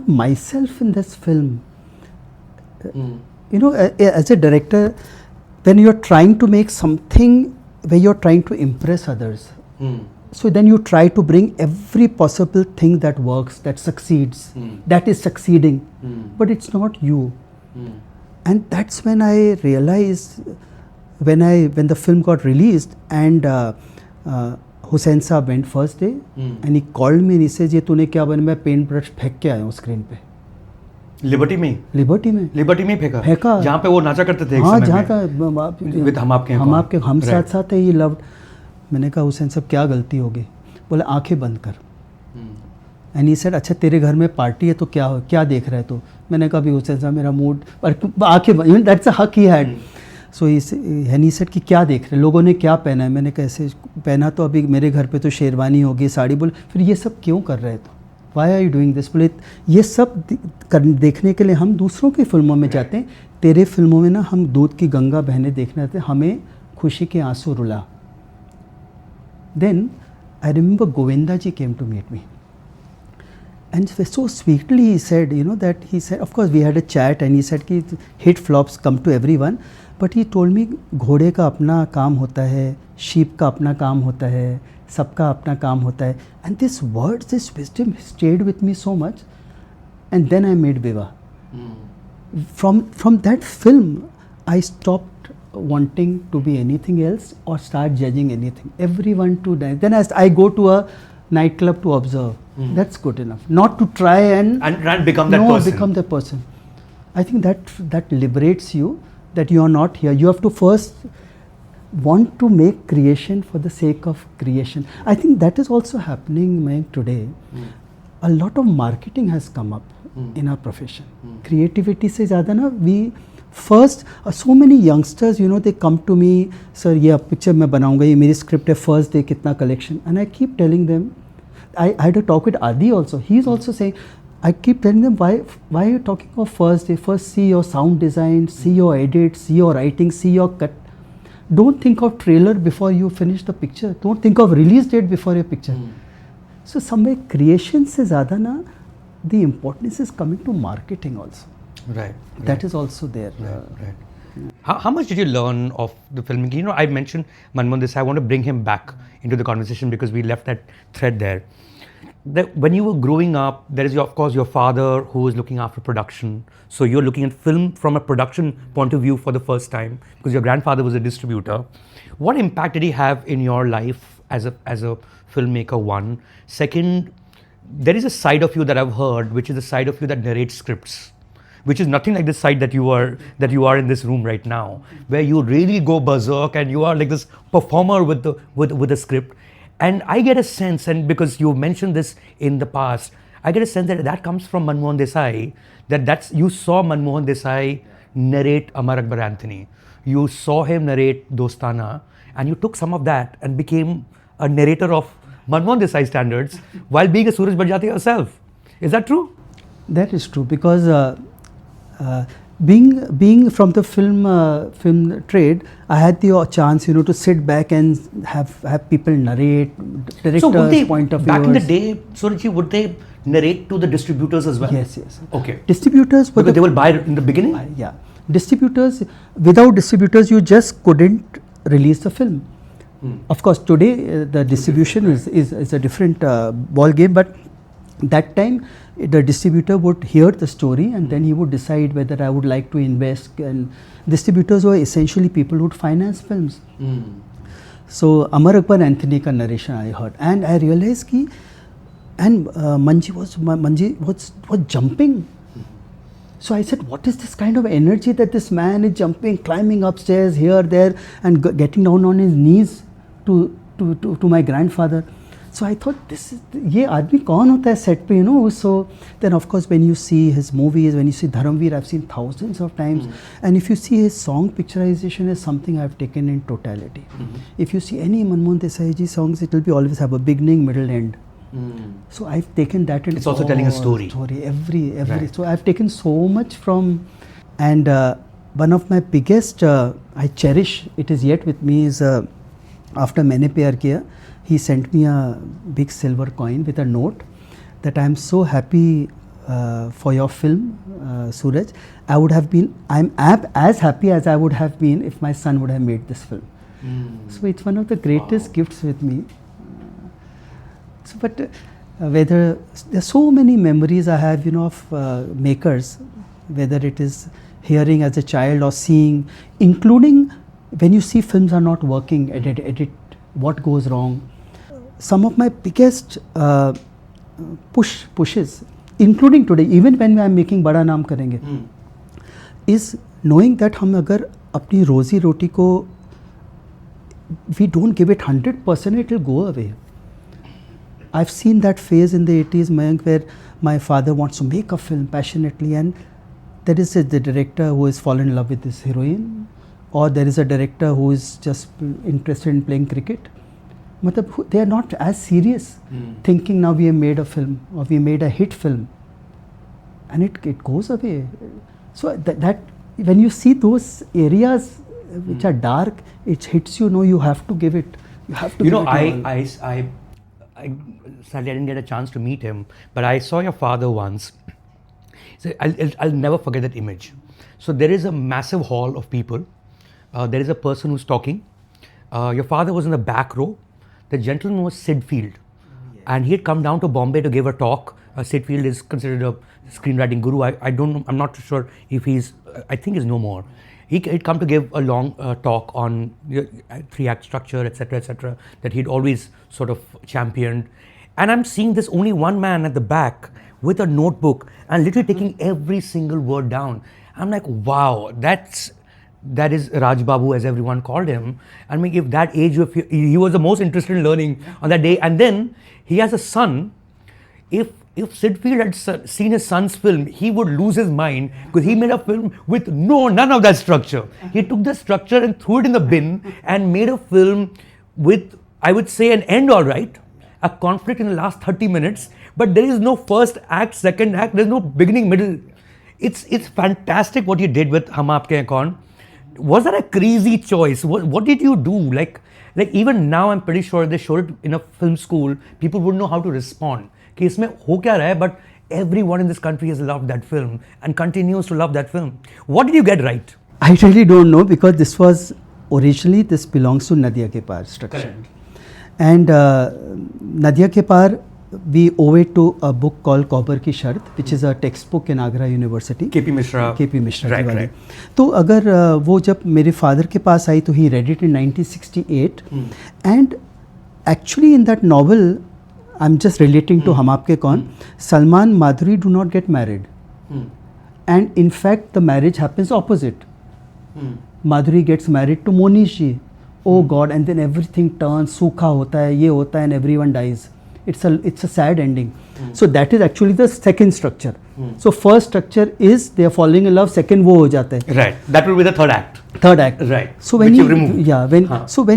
Speaker 1: myself in this film. You know, as a director, when you're trying to make something where you're trying to impress others, so then you try to bring every possible thing that works, that succeeds, that is succeeding, but it's not you. And that's when I realized, when the film got released, and Hussain Saab went first day, and he called me and he says, "ये तूने क्या बना?" मैं paint brush फेंक के आया हूँ screen पे।
Speaker 2: लिबर्टी में फेंका जहाँ पे वो नाचा करते थे।
Speaker 1: हाँ, जहाँ का
Speaker 2: हम आपके
Speaker 1: हम साथ साथ है, ये लव्ड। मैंने कहा, हुसैन साहब क्या गलती होगी? बोले, आंखें बंद कर। एंड ही सेड, अच्छा तेरे घर में पार्टी है तो क्या देख रहा है तू? मैंने कहा, भी हुसैन साहब मेरा मूड, आंखें बंद, दैट्स अ हक he had. So he said कि क्या देख रहे, लोगों ने क्या पहना है? मैंने कहा, ऐसे पहना तो अभी मेरे घर पे तो शेरवानी होगी, साड़ी। बोले, फिर ये सब क्यों कर रहे तो? Why are you doing this? बोले, ये सब देखने के लिए हम दूसरों की फिल्मों में जाते हैं, तेरे फिल्मों में ना हम दूध की गंगा बहने देखने आते हैं, हमें खुशी के आंसू रुला। Then I remember Govinda ji came to meet me, and so sweetly he said, you know, that he said, of course we had a chat, and he said कि hit flops come to everyone, but he told me घोड़े का अपना काम होता है, sheep का अपना काम होता है, सबका अपना काम होता है, and this words, this wisdom stayed with me so much, and then I made Viva. From that film I stopped wanting to be anything else or start judging anything. Everyone to die. Then as I go to a nightclub to observe, that's good enough. Not to try and
Speaker 2: become that person.
Speaker 1: Become the person. I think that liberates you, that you are not here. You have to first want to make creation for the sake of creation. I think that is also happening, Mayank, today. A lot of marketing has come up in our profession. Creativity se zyada na, we first, so many youngsters, you know, they come to me, sir, ये picture मैं बनाऊंगा, ये मेरी script है, first day कितना collection, and I keep telling them, I had a talk with Adi also, he's also saying, I keep telling them, why are you talking of first day? First see your sound design, see your edit, see your writing, see your cut. Don't think of trailer before you finish the picture. Don't think of release date before your picture. So somewhere creation se zyada na, the importance is coming to marketing also.
Speaker 2: Right.
Speaker 1: That is also there.
Speaker 2: Right. How much did you learn of the filmmaking? You know, I mentioned Manmohan Desai. I want to bring him back into the conversation because we left that thread there. When you were growing up, there is, of course, your father who was looking after production. So you're looking at film from a production point of view for the first time because your grandfather was a distributor. What impact did he have in your life as a filmmaker? One. Second, there is a side of you that I've heard, which is the side of you that narrates scripts, which is nothing like the side that you are in this room right now, where you really go berserk and you are like this performer with the script. And I get a sense, and because you mentioned this in the past, I get a sense that comes from Manmohan Desai, you saw Manmohan Desai narrate Amar Akbar Anthony. You saw him narrate Dostana, and you took some of that and became a narrator of Manmohan Desai standards while being a Sooraj Barjatya yourself. Is that true?
Speaker 1: That is true, because being from the film trade, I had the chance, you know, to sit back and have people narrate, director's point of view.
Speaker 2: Back in the day, Soorajji, would they narrate to the distributors as well?
Speaker 1: Yes.
Speaker 2: Okay.
Speaker 1: Distributors,
Speaker 2: because they will buy in the beginning.
Speaker 1: Yeah, distributors. Without distributors, you just couldn't release the film. Of course, today the distribution is a different ball game, but that time the distributor would hear the story and then he would decide whether I would like to invest, and distributors were essentially people who would finance films. So Amar Akbar Anthony ka narration I heard, and I realized ki, and Manji was jumping. So I said, what is this kind of energy that this man is jumping, climbing upstairs, here, there, and getting down on his knees to my grandfather. So I thought, this is, ये आदमी कौन होता है set पे, you know? So then of course when you see his movies, when you see Dharamveer, I've seen thousands of times, and if you see his song picturization is something I've taken in totality. If you see any Manmohan Desai ji songs, it will be always have a beginning, middle, end. So I've taken that in.
Speaker 2: It's also telling a story.
Speaker 1: Every.
Speaker 2: Right.
Speaker 1: So I've taken so much from, and one of my biggest, I cherish, it is yet with me, is after Maine Pyar Kiya, he sent me a big silver coin with a note that I am so happy for your film, Sooraj. I'm as happy as I would have been if my son would have made this film. So it's one of the greatest gifts with me. So, but whether there's so many memories I have, you know, of makers, whether it is hearing as a child or seeing, including when you see films are not working, edit, what goes wrong. Some of my biggest pushes, including today, even when I am making Bada Naam Karenge, is knowing that हम अगर अपनी रोजी रोटी को, we don't give it 100%, it will go away. I've seen that phase in the 80s, Mayank, where my father wants to make a film passionately, and there is the director who has fallen in love with this heroine, or there is a director who is just interested in playing cricket. They are not as serious, thinking now we have made a film or we made a hit film, and it goes away. So that when you see those areas which are dark, it hits you. No, you have to give it. You have to. You know,
Speaker 2: I sadly I didn't get a chance to meet him, but I saw your father once. So I'll never forget that image. So there is a massive hall of people. There is a person who's talking. Your father was in the back row. The gentleman was Sid Field, and he had come down to Bombay to give a talk. Sid Field is considered a screenwriting guru. I don't know, I'm not sure if he's, I think he's no more. He'd come to give a long talk on 3-act structure, etc., that he'd always sort of championed. And I'm seeing this only one man at the back with a notebook and literally taking every single word down. I'm like, wow, that is Raj Babu, as everyone called him. I mean, if that age, he was the most interested in learning on that day. And then he has a son. If Sid Field had seen his son's film, he would lose his mind, because he made a film with none of that structure. He took the structure and threw it in the bin and made a film with, I would say, an end all right, a conflict in the last 30 minutes, but there is no first act, second act, there's no beginning, middle. It's fantastic what you did with Hum Aapke Hain Kaun. Was that a crazy choice? What did you do? Like even now, I'm pretty sure they showed it in a film school, people wouldn't know how to respond. कि इसमें हो क्या रहा है, but everyone in this country has loved that film and continues to love that film. What did you get right?
Speaker 1: I really don't know, because this was originally, this belongs to Nadia Ke Paar structure. Correct. And Nadia Ke Paar, we owe it to a book called Kaubar Ki Shart, which is a textbook in Agra University.
Speaker 2: KP Mishra.
Speaker 1: Right. तो अगर वो जब मेरे father के पास आई, तो he read it in 1968, and actually in that novel, I'm just relating to Hum Aapke Kaun, Salman, Madhuri do not get married. And in fact, the marriage happens opposite. Madhuri gets married to Monish ji. Oh God, and then everything turns, सूखा होता है, ये होता है, and everyone dies. It's a sad ending. So that is actually the second structure. So first structure is they are falling in love, second वो हो जाता है.
Speaker 2: Right. That will be the third act.
Speaker 1: Right. So when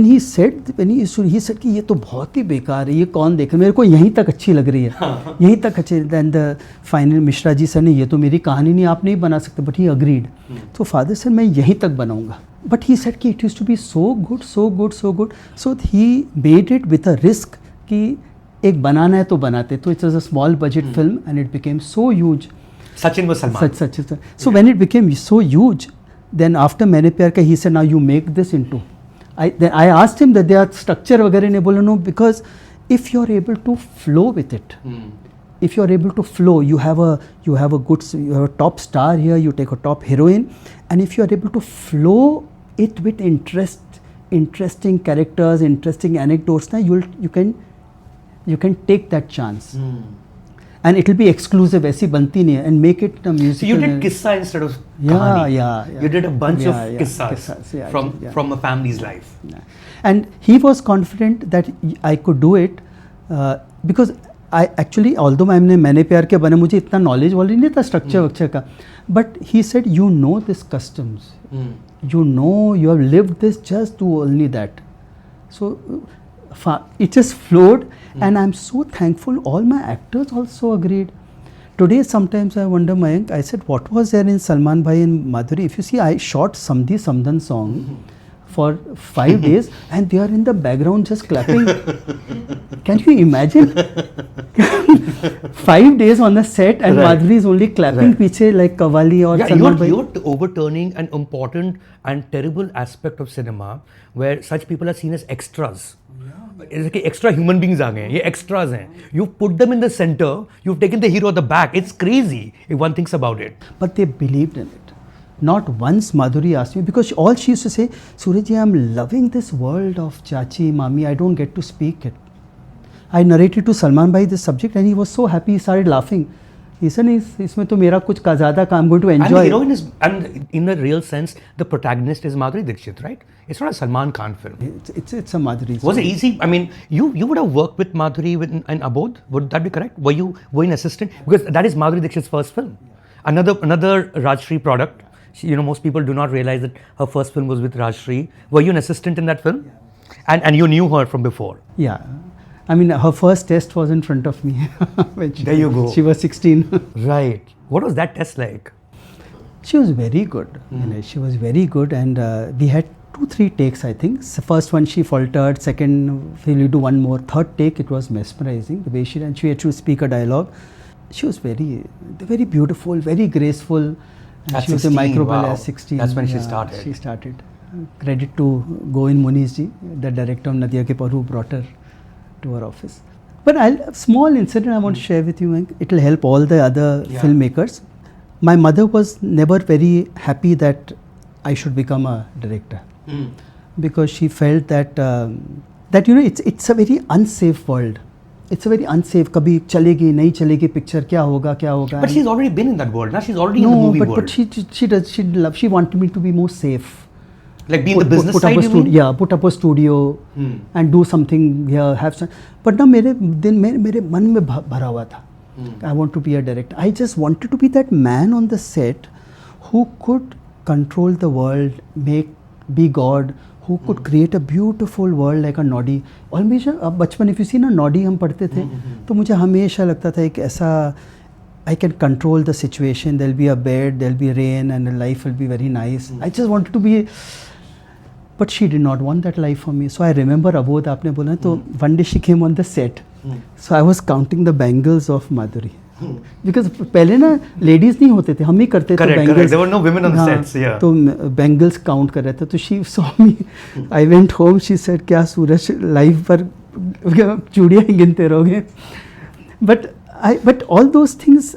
Speaker 1: he said कि ये तो बहुत ही बेकार है, ये कौन देखे, मेरे को यहीं तक अच्छी लग रही है, यहीं तक अच्छी. Then the final Mishra ji sir ने, ये तो मेरी कहानी नहीं, आप नहीं बना सकते, but he agreed. तो father said मैं यहीं तक बनाऊंगा. But he said कि it used to be so good. So he made it with a risk कि एक बनाना है तो बनाते. तो it was a small budget film and it became so huge.
Speaker 2: Sachin was Salman.
Speaker 1: So when it became so huge, then after Maine Pyar Kiya, he said, now you make this into. Then I asked him that their structure वगैरह ने बोला, no, because if you're able to flow with it, if you're able to flow, you have a top star here, you take a top heroine, and if you're able to flow it with interesting characters, interesting anecdotes, now you can take that chance. And it will be exclusive, ऐसी बनती नहीं है, and make it a musical.
Speaker 2: So you did kissa instead of kahani. Yeah. You did a bunch of kissas from a family's life.
Speaker 1: Yeah. And he was confident that I could do it. Because I actually although मैंने प्यार किया बने मुझे इतना knowledge वॉलेज नहीं था structure वक्चर का, but he said you know this customs, you know you have lived this, just do only that. So it just flowed, and I'm so thankful all my actors also agreed. Today sometimes I wonder, Mayank, I said what was there in Salman bhai and Madhuri? If you see, I shot Samdhi Samdan song for 5 days and they are in the background just clapping. Can you imagine? 5 days on the set and Madhuri is only clapping piche like Kavali or Salman bhai.
Speaker 2: You're overturning an important and terrible aspect of cinema where such people are seen as extras. It's like extra human beings are gaye, ye extras hain. You've put them in the center, you've taken the hero at the back. It's crazy if one thinks about it.
Speaker 1: But they believed in it. Not once Madhuri asked me, because all she used to say, Suraj, I'm loving this world of Chachi, Mami, I don't get to speak it. I narrated to Salman bhai this subject and he was so happy, he started laughing. He said, इसमें तो मेरा कुछ ज़्यादा I'm going to enjoy.
Speaker 2: And the heroine is, and in the real sense, the protagonist is Madhuri Dixit, right? It's not a Salman Khan film.
Speaker 1: It's a Madhuri.
Speaker 2: Was it easy? I mean, you would have worked with Madhuri in Abodh, would that be correct? Were you an assistant? Because that is Madhuri Dixit's first film. Another Rajshri product. Most people do not realize that her first film was with Rajshri. Were you an assistant in that film? Yeah. And you knew her from before?
Speaker 1: Yeah. I mean, her first test was in front of me.
Speaker 2: There you go.
Speaker 1: She was 16.
Speaker 2: Right. What was that test like?
Speaker 1: She was very good. She was very good, and we had 2-3 takes, I think. So first one she faltered, second we'll do one more, third take it was mesmerizing the way she, and she had to speak a dialogue. She was very beautiful, very graceful.
Speaker 2: At
Speaker 1: she
Speaker 2: 16,
Speaker 1: was a microbial
Speaker 2: wow.
Speaker 1: at 16.
Speaker 2: That's when she started.
Speaker 1: She started. Credit to Govind Munish ji, the director of Nadia Ke Par, who brought her to our office. But a small incident I want to share with you, it will help all the other filmmakers. My mother was never very happy that I should become a director, because she felt that it's a very unsafe world. It's a very unsafe. Kabhi chalegi, nahi chalegi picture, kya hoga.
Speaker 2: But she's already been in that world. Now she's already in the movie world.
Speaker 1: But she wanted me to be more safe.
Speaker 2: Like being the business side, you mean?
Speaker 1: Yeah, put up a studio and do something here, have some. But now mere man mein bhara hua tha. I want to be a director. I just wanted to be that man on the set who could control the world, be God, who could create a beautiful world like a Noddy. हमेशा बचपन if you see ना Noddy हम पढ़ते थे, तो मुझे हमेशा लगता था एक ऐसा I can control the situation. There'll be a bed, there'll be rain, and life will be very nice. I just wanted to be. But she did not want that life for me. So I remember Abodh आपने बोला तो one day she came on the set. So I was counting the bangles of Madhuri. Because पहले ना ladies नहीं होते थे, हम ही करते थे bangles.
Speaker 2: Correct. There were no women on the sets. Yeah.
Speaker 1: तो bangles count कर रहे थे. तो she saw me. I went home. She said क्या सूरज live पर चूड़ियाँ गिनते रहोगे. But all those things,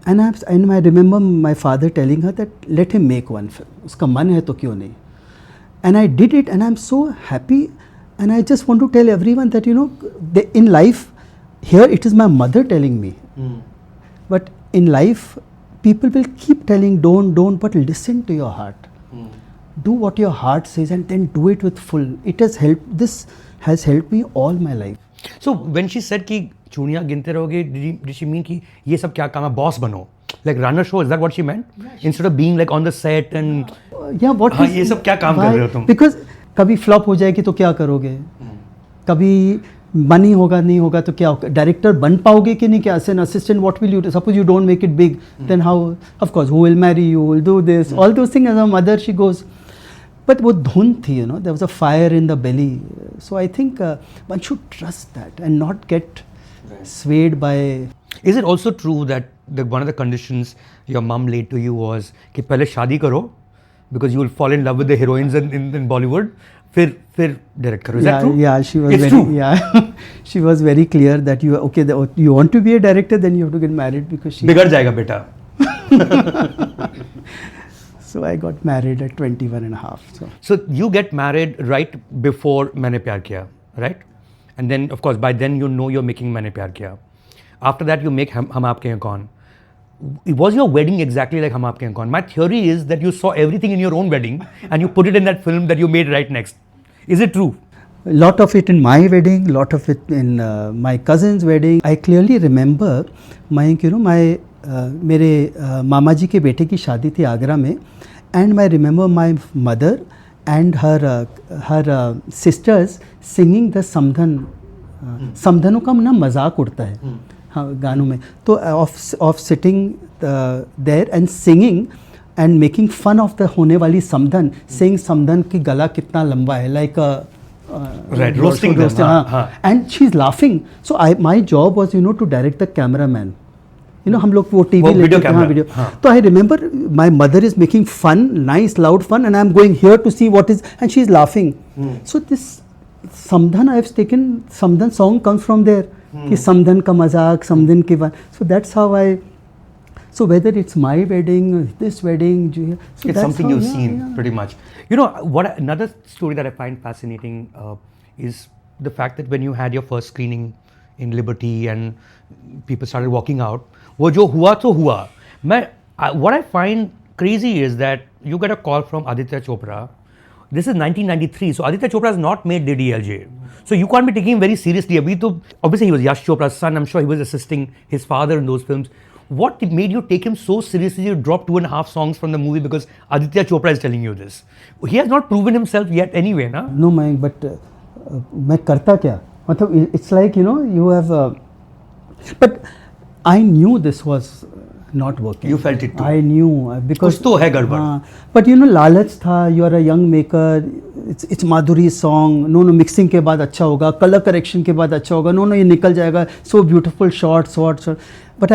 Speaker 1: and I remember my father telling her that let him make one film. उसका मन है तो क्यों नहीं. And I did it, and I'm so happy. And I just want to tell everyone that in life, here it is my mother telling me. But in life, people will keep telling don't, but listen to your heart. Do what your heart says, and then do it with full. It has helped. This has helped me all my life.
Speaker 2: So when she said कि चूड़ियाँ गिनते रहोगे, did she mean कि ये सब क्या काम है, boss बनो? Like run a show, is that what she meant? Instead of being like on the set and ये सब क्या काम कर रहे हो तुम?
Speaker 1: Because कभी flop हो जाएगी तो क्या करोगे? कभी money होगा नहीं होगा तो क्या होगा? Director बन पाओगे कि नहीं क्या? As an assistant, what will you do? Suppose you don't make it big, then how? Of course, who will marry you? Who will do this? All those things. As a mother, she goes. But वो धुन थी, there was a fire in the belly. So I think one should trust that and not get swayed by.
Speaker 2: Is it also true that one of the conditions your mum laid to you was कि पहले शादी करो because you will fall in love with the heroines in Bollywood, फिर direct करो? Is that true?
Speaker 1: Yeah, she was
Speaker 2: it's
Speaker 1: very
Speaker 2: true.
Speaker 1: Yeah, she was very clear that you want to be a director, then you have to get married because she.
Speaker 2: बिगड़ जाएगा बेटा.
Speaker 1: So I got married at 21 and a half.
Speaker 2: So you get married right before Maine Pyar Kiya, right? And then of course by then you're making Maine Pyar Kiya. After that you make Hum Aapke Hain Kaun. Was your wedding exactly like Hum Aapke Hain Kaun? My theory is that you saw everything in your own wedding and you put it in that film that you made right next. Is it true?
Speaker 1: lot of it in my wedding, lot of it in my cousin's wedding. I clearly remember my मेरे मामा जी के बेटे की शादी थी आगरा में, and I remember my mother and her sisters singing the samdhan. समधनों का ना मजाक उड़ता है हाँ गानों में, तो of sitting there and singing and making fun of the होने वाली समधन, सेइंग समधन की गला कितना लंबा है, like
Speaker 2: roasting
Speaker 1: and she is laughing. So my job was to direct the camera man. हम लोग वो टीवी लेते थे हाँ वीडियो. तो I remember my mother is making fun, nice loud fun, and I am going here to see what is, and she is laughing. So this समधन I have taken, समधन song comes from there कि समधन का मजाक, समधन के बाद. So that's how I. So whether it's my wedding, this wedding, so
Speaker 2: it's something you've seen pretty much. What another story that I find fascinating is the fact that when you had your first screening in Liberty and people started walking out, वो जो हुआ तो हुआ. What I find crazy is that you get a call from Aditya Chopra. This is 1993, so Aditya Chopra has not made DDLJ. So you can't be taking him very seriously. Abhi to, obviously he was Yash Chopra's son. I'm sure he was assisting his father in those films. What made you take him so seriously? You dropped 2.5 songs from the movie because Aditya Chopra is telling you this. He has not proven himself yet anyway, na?
Speaker 1: No, but मैं करता क्या? मतलब it's like you have. But I knew this was not working.
Speaker 2: You felt it too.
Speaker 1: I knew because
Speaker 2: कुछ तो है गड़बड़.
Speaker 1: But लालच था. You are a young maker. It's Madhuri song. No, mixing के बाद अच्छा होगा. Color correction के बाद अच्छा होगा. No, ये निकल जाएगा. So beautiful shots. But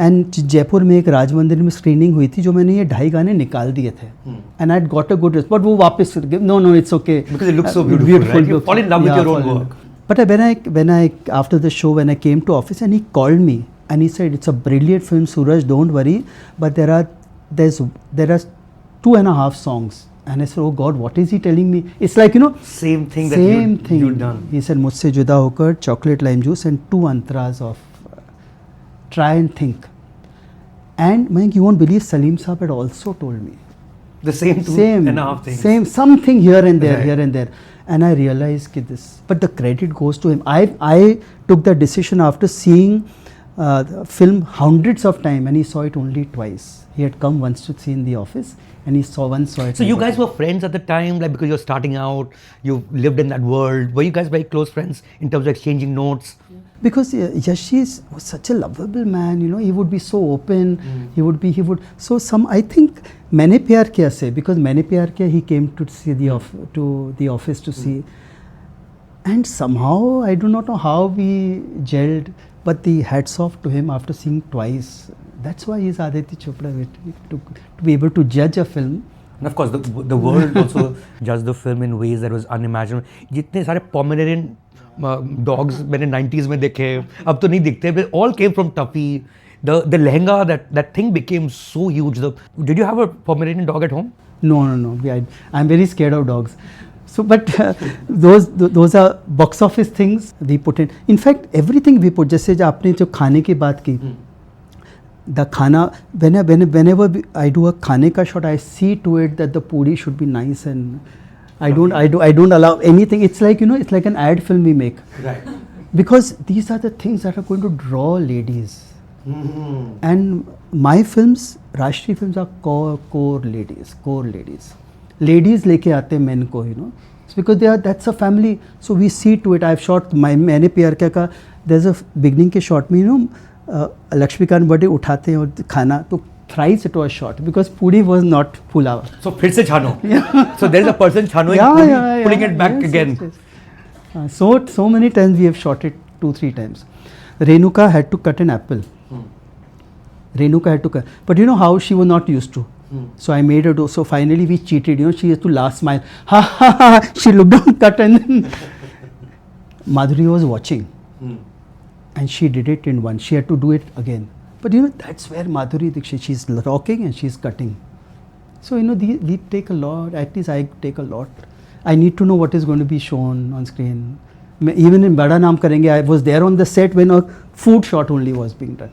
Speaker 1: and Jaipur में एक राज मंदिर में स्क्रीनिंग हुई थी जो मैंने ये 2.5 गाने निकाल दिए थे, and I got a good response. But वो वापस no it's okay
Speaker 2: because it looks so beautiful, you fall in love with your own work.
Speaker 1: But when I after the show, when I came to office and he called me and he said, it's a brilliant film Suraj, don't worry, but there are 2.5 songs. And I said, oh God, what is he telling me? It's like
Speaker 2: same thing that you've done.
Speaker 1: He said, मुझसे जुदा होकर, chocolate lime juice and 2 antras of try and think. And Mayank, you won't believe, Salim Saab had also told me
Speaker 2: the same 2.5 things.
Speaker 1: Same something here and there, right. Here and there. And I realized this, but the credit goes to him. I took the decision after seeing the film hundreds of times, and he saw it only twice. He had come once to see in the office, and he saw it.
Speaker 2: So you guys were friends at the time, like because you're starting out, you lived in that world. Were you guys very close friends in terms of exchanging notes?
Speaker 1: Because Yashi was such a lovable man, he would be so open. He would. So I think Maine Pyar Kiya se, because Maine Pyar Kiya, he came to see the office to see, and somehow I do not know how we gelled, but the hats off to him after seeing twice. That's why he's Aditya Chopra, to be able to judge a film.
Speaker 2: And of course, the world also judged the film in ways that was unimaginable. जितने सारे Pomeranian dogs मैंने 90s में देखे, अब तो नहीं दिखते. They all came from Tuffy. The lehenga, that thing became so huge. Did you have a Pomeranian dog at home?
Speaker 1: No. I'm very scared of dogs. So, but those are box office things we put in. In fact, everything we put. जैसे आपने जो खाने की बात की, the khana, whenever I do a khane ka shot, I see to it that the puri should be nice, and I don't allow anything. It's like it's like an ad film we make,
Speaker 2: right?
Speaker 1: Because these are the things that are going to draw ladies. And my films, Rajshri films, are core ladies. Ladies leke aate men ko, It's because that's a family. So we see to it. I've shot my Maine Pyar Kiya ka. There's a beginning ke shot में Laxmikant birthday उठाते हैं और खाना, तो thrice it was shot because puri was not फूला.
Speaker 2: So फिर से छानो. So there is a person छानोing, pulling it back again.
Speaker 1: Yes. So many times we have shot it 2-3 times. Renuka had to cut an apple. Renuka had to cut, but how she was not used to. So I made her do. So finally we cheated. She has to last smile. She looked down, cut, and then Madhuri was watching. And she did it in one. She had to do it again. But that's where Madhuri Dixit, she's rocking and she's cutting. So we take a lot. At least I take a lot. I need to know what is going to be shown on screen. Even in Bada Naam Karenge, I was there on the set when a food shot only was being done.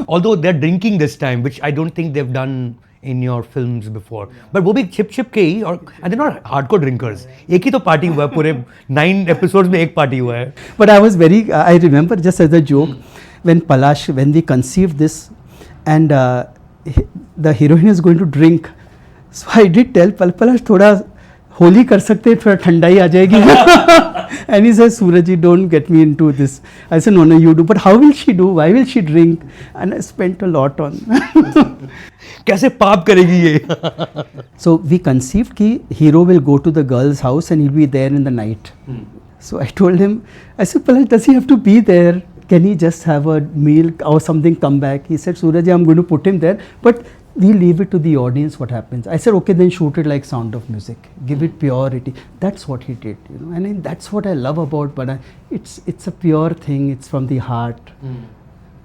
Speaker 2: Although they're drinking this time, which I don't think they've done in your films before. But वो भी छिप के ही, और and they're not hardcore drinkers. एक ही तो party हुआ है पूरे 9 episodes में, एक party हुआ है.
Speaker 1: But I remember just as a joke, when we conceived this, and the heroine is going to drink, so I did tell Palash थोड़ा होली कर सकते हैं, थोड़ा ठंडाई आ जाएगी. And he says, Suraj, don't get me into this. I said, no, you do. But how will she do? Why will she drink? And I spent a lot on.
Speaker 2: कैसे पाप करेगी ये?
Speaker 1: So we conceived कि hero will go to the girl's house and he'll be there in the night. So I told him, I said, Palash, does he have to be there? Can he just have a meal or something, come back? He said, Suraj, I'm going to put him there, but we leave it to the audience what happens. I said, okay, then shoot it like Sound of Music. Give it purity. That's what he did, you know. And that's what I love about Bada. It's a pure thing. It's from the heart.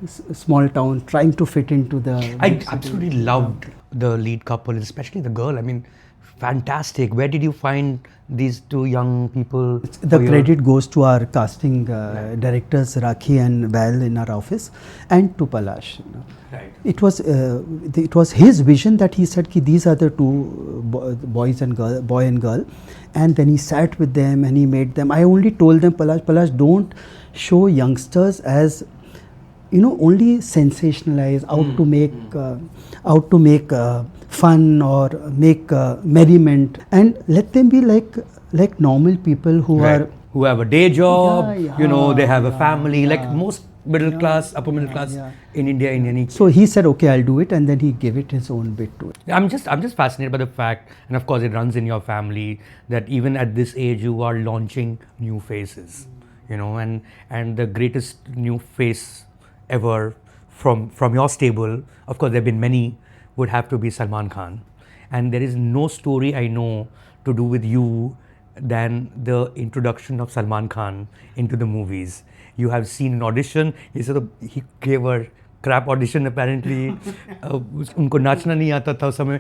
Speaker 1: Small town, trying to fit into the...
Speaker 2: I absolutely loved the lead couple, especially the girl. I mean, fantastic. Where did you find these two young people?
Speaker 1: The credit goes to our casting directors, Rakhi and Val in our office, and to Palash. You know.
Speaker 2: Right.
Speaker 1: It was his vision that he said, ki these are the two boy and girl, and then he sat with them and he made them. I only told them, Palash, don't show youngsters as, you know, only sensationalize, out to make fun or make merriment, and let them be like normal people who
Speaker 2: have a day job, you know, they have a family, like most middle class, upper middle class in India, in any.
Speaker 1: So he said, okay, I'll do it, and then he gave it his own bit to it.
Speaker 2: I'm just fascinated by the fact, and of course it runs in your family, that even at this age you are launching new faces, you know, and the greatest new face ever from your stable, of course there have been many, would have to be Salman Khan. And there is no story I know to do with you than the introduction of Salman Khan into the movies. You have seen an audition. He gave a crap audition apparently. उनको नाचना नहीं आता था उस समय.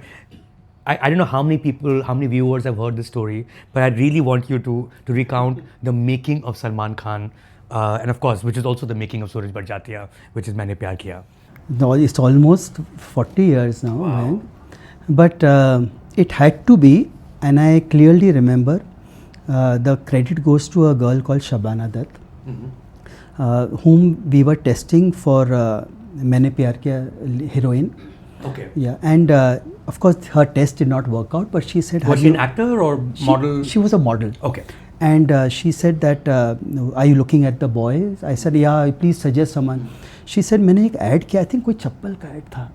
Speaker 2: I don't know how many people, how many viewers have heard this story, but I really want you to recount the making of Salman Khan, and of course, which is also the making of Sooraj Barjatya, which is Maine Pyar Kiya.
Speaker 1: No, it's almost 40 years now, man. But it had to be, and I clearly remember the credit goes to a girl called Shabana Dutt, whom we were testing for Maine Pyar Kiya heroine.
Speaker 2: Okay.
Speaker 1: Yeah, and of course her test did not work out, but she said...
Speaker 2: Was she an actor or model?
Speaker 1: She was a model.
Speaker 2: Okay.
Speaker 1: And she said that, are you looking at the boys? I said, yeah, please suggest someone. She said, मैंने एक add किया, I think कोई चप्पल का add था.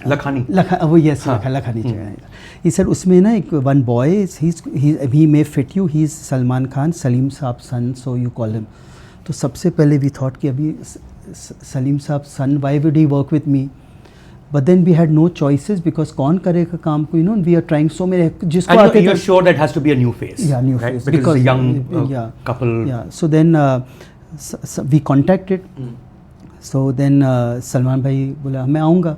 Speaker 2: लखानी.
Speaker 1: वो yes, Lakhani. He said, उसमें ना एक one boy, he may fit you. He's Salman Khan, Salim Saab's son, so you call him. तो सबसे पहले we thought कि अभी Salim Saab's son, why would he work with me? But then we had no choices because कौन करेगा काम को, you know, we are trying so many. जिसको
Speaker 2: आते थे. You're sure that has to be a new face.
Speaker 1: Yeah, new
Speaker 2: right?
Speaker 1: face.
Speaker 2: Because it's a young couple.
Speaker 1: Yeah. So then so we contacted. So then Salman bhai बोला मैं आऊँगा.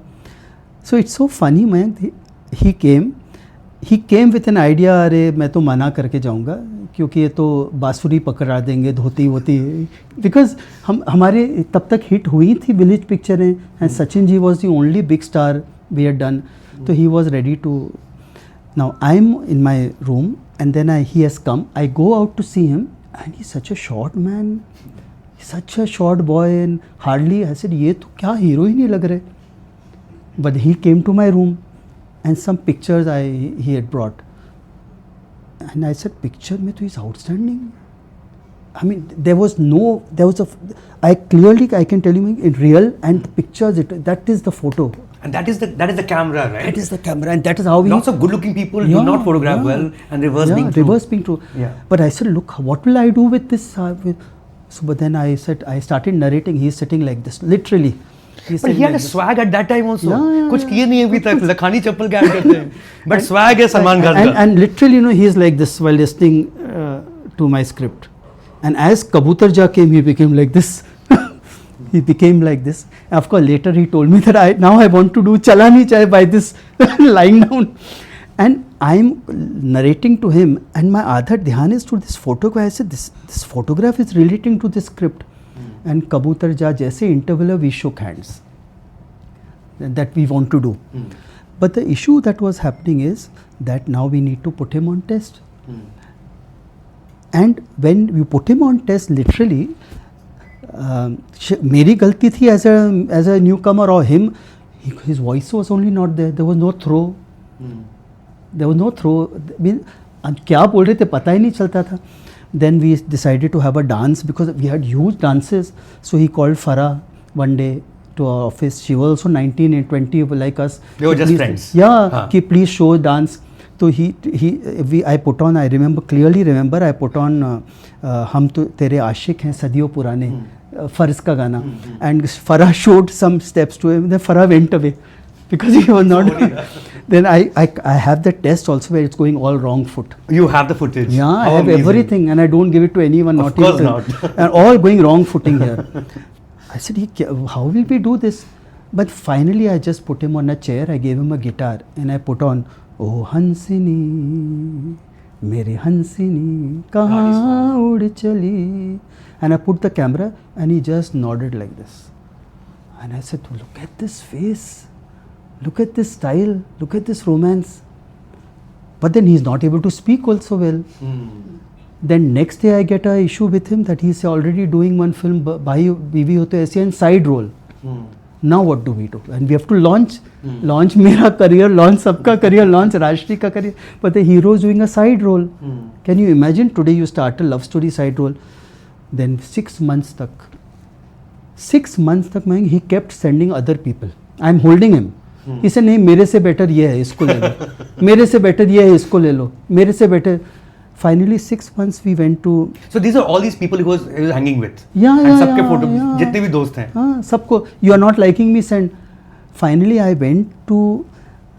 Speaker 1: So it's so funny, man. He came with an idea. अरे मैं तो मना करके जाऊँगा क्योंकि ये तो बांसुरी पकड़ा देंगे, धोती वोती. Because हमारे तब तक हिट हुई थी विलेज पिक्चरें, and Sachin ji was the only big star we had done. So he was ready to. Now I'm in my room and then he has come. I go out to see him and he's such a short man, such a short boy, and hardly. I said ये तो क्या hero ही नहीं लग रहे. But he came to my room and some pictures he had brought. And I said, picture में तो is outstanding. I mean, I can tell you in real and the pictures, that is the photo.
Speaker 2: And that is the camera, right?
Speaker 1: That is the camera, and that is how we...
Speaker 2: Lots of good-looking people do not photograph well, and reverse being true.
Speaker 1: Reverse being true.
Speaker 2: Yeah.
Speaker 1: But I said, look, what will I do with this? So, but then I started narrating. He's sitting like this, literally.
Speaker 2: But he had a swag at that time also. कुछ किए नहीं अभी तक, लखानी चप्पल क्या करते हैं. But swag है सलमान खान का.
Speaker 1: And literally, you know, he is like this while listening to my script. And as Kabutar Ja came, he became like this. He became like this. Of course, later he told me that I want to do Chala Nahi Chahe by this, lying down. And I'm narrating to him, and my other dhyan is to this photograph. I said, this photograph is relating to this script. And Kabutar Ja, jaise interval we shook hands. that we want to do. But the issue that was happening is that now we need to put him on test. And when you put him on test, literally, मेरी गलती थी as a newcomer or him, his voice was only not there. There was no throw. There was no throw. I mean, क्या बोल रहे थे पता ही नहीं चलता था. Then we decided to have a dance because we had huge dances. So he called Farah one day to our office. She was also 19 and 20 like us.
Speaker 2: They were just friends.
Speaker 1: Yeah, कि please show dance. So I put on, I clearly remember I put on हम तो तेरे आशिक हैं सदियों पुराने फर्ज का गाना. And Farah showed some steps to him. Then Farah went away because he was not. Then I have the test also where it's going all wrong foot.
Speaker 2: You have the footage?
Speaker 1: Yeah, I
Speaker 2: How
Speaker 1: have
Speaker 2: amazing.
Speaker 1: everything and I don't give it to anyone.
Speaker 2: Of course not.
Speaker 1: And all going wrong footing here. I said, how will we do this? But finally I just put him on a chair, I gave him a guitar and I put on, Oh Hansini, Mere Hansini, Kahan ud chali. And I put the camera and he just nodded like this. And I said, look at this face. Look at this style, look at this romance. But then he's not able to speak also well. Then next day I get a issue with him that he's already doing one film, Bhai Bivi Hote Aise, and side role. Now what do we do? And we have to launch Mera career, launch Sabka career, launch Rajshri ka career. But the hero is doing a side role. Can you imagine today you start a love story side role? Then 6 months tak, he kept sending other people. I'm holding him. He said, नहीं मेरे से better ये है इसको ले लो, मेरे से better ये है इसको ले लो, मेरे से better. Finally 6 months we went to.
Speaker 2: So these are all these people he was hanging with.
Speaker 1: Yeah.
Speaker 2: And सबके photo जितने भी दोस्त हैं.
Speaker 1: हाँ सबको. You are not liking me, send. Finally I went to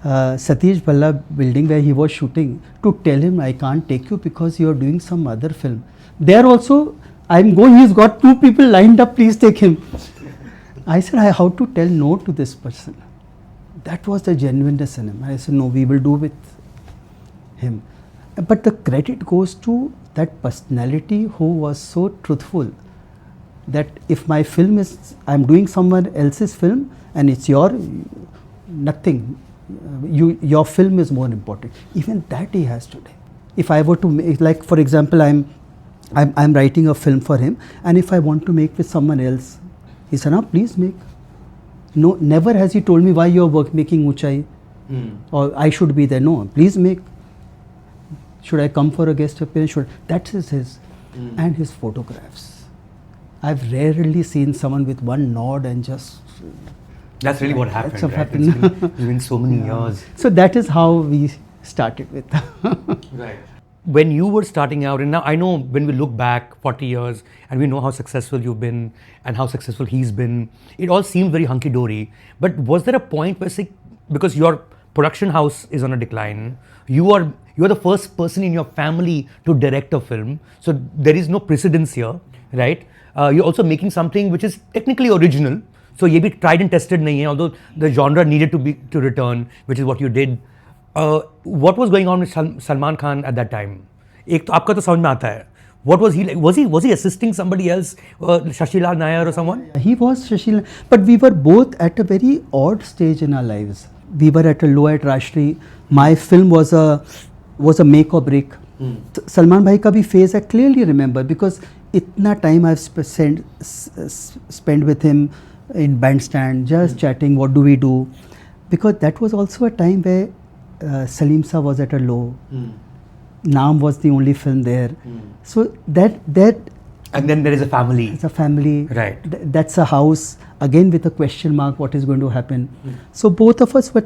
Speaker 1: Satish Bhalla building where he was shooting to tell him I can't take you because you are doing some other film. There also I'm going. He's got 2 people lined up. Please take him. I said, how to tell no to this person? That was the genuineness in him. I said, no, we will do with him. But the credit goes to that personality who was so truthful that if my film is, I'm doing someone else's film and it's nothing, your film is more important. Even that he has today. If I were to make, like for example, I'm writing a film for him, and if I want to make with someone else, he said, no, please make. No, never has he told me why you are making Uchai or I should be there. No, please make. Should I come for a guest appearance? That is his. And his photographs. I've rarely seen someone with one nod and just.
Speaker 2: That's really what happened. Right? It's been so many years.
Speaker 1: So that is how we started with.
Speaker 2: Right. When you were starting out, and now I know when we look back 40 years and we know how successful you've been and how successful he's been, it all seemed very hunky-dory. But was there a point where, because your production house is on a decline, you are the first person in your family to direct a film, so there is no precedence here, right? You're also making something which is technically original, so ye bhi tried and tested nahi hai, although the genre needed to return, which is what you did. What was going on with Salman Khan at that time? एक तो आपका तो समझ में आता है. What was he like? Was he assisting somebody else, Shashilal Nair or someone?
Speaker 1: He was Shashilal, but we were both at a very odd stage in our lives. We were at a low at Rajshri. My film was a make or break. Salman bhai ka bhi phase I clearly remember because itna time I've spent with him in bandstand, just chatting. What do we do? Because that was also a time where Salim Sa was at a low. Naam was the only film there. So that.
Speaker 2: And then there is a family.
Speaker 1: It's a family.
Speaker 2: Right.
Speaker 1: That's a house. Again with a question mark, what is going to happen? So both of us were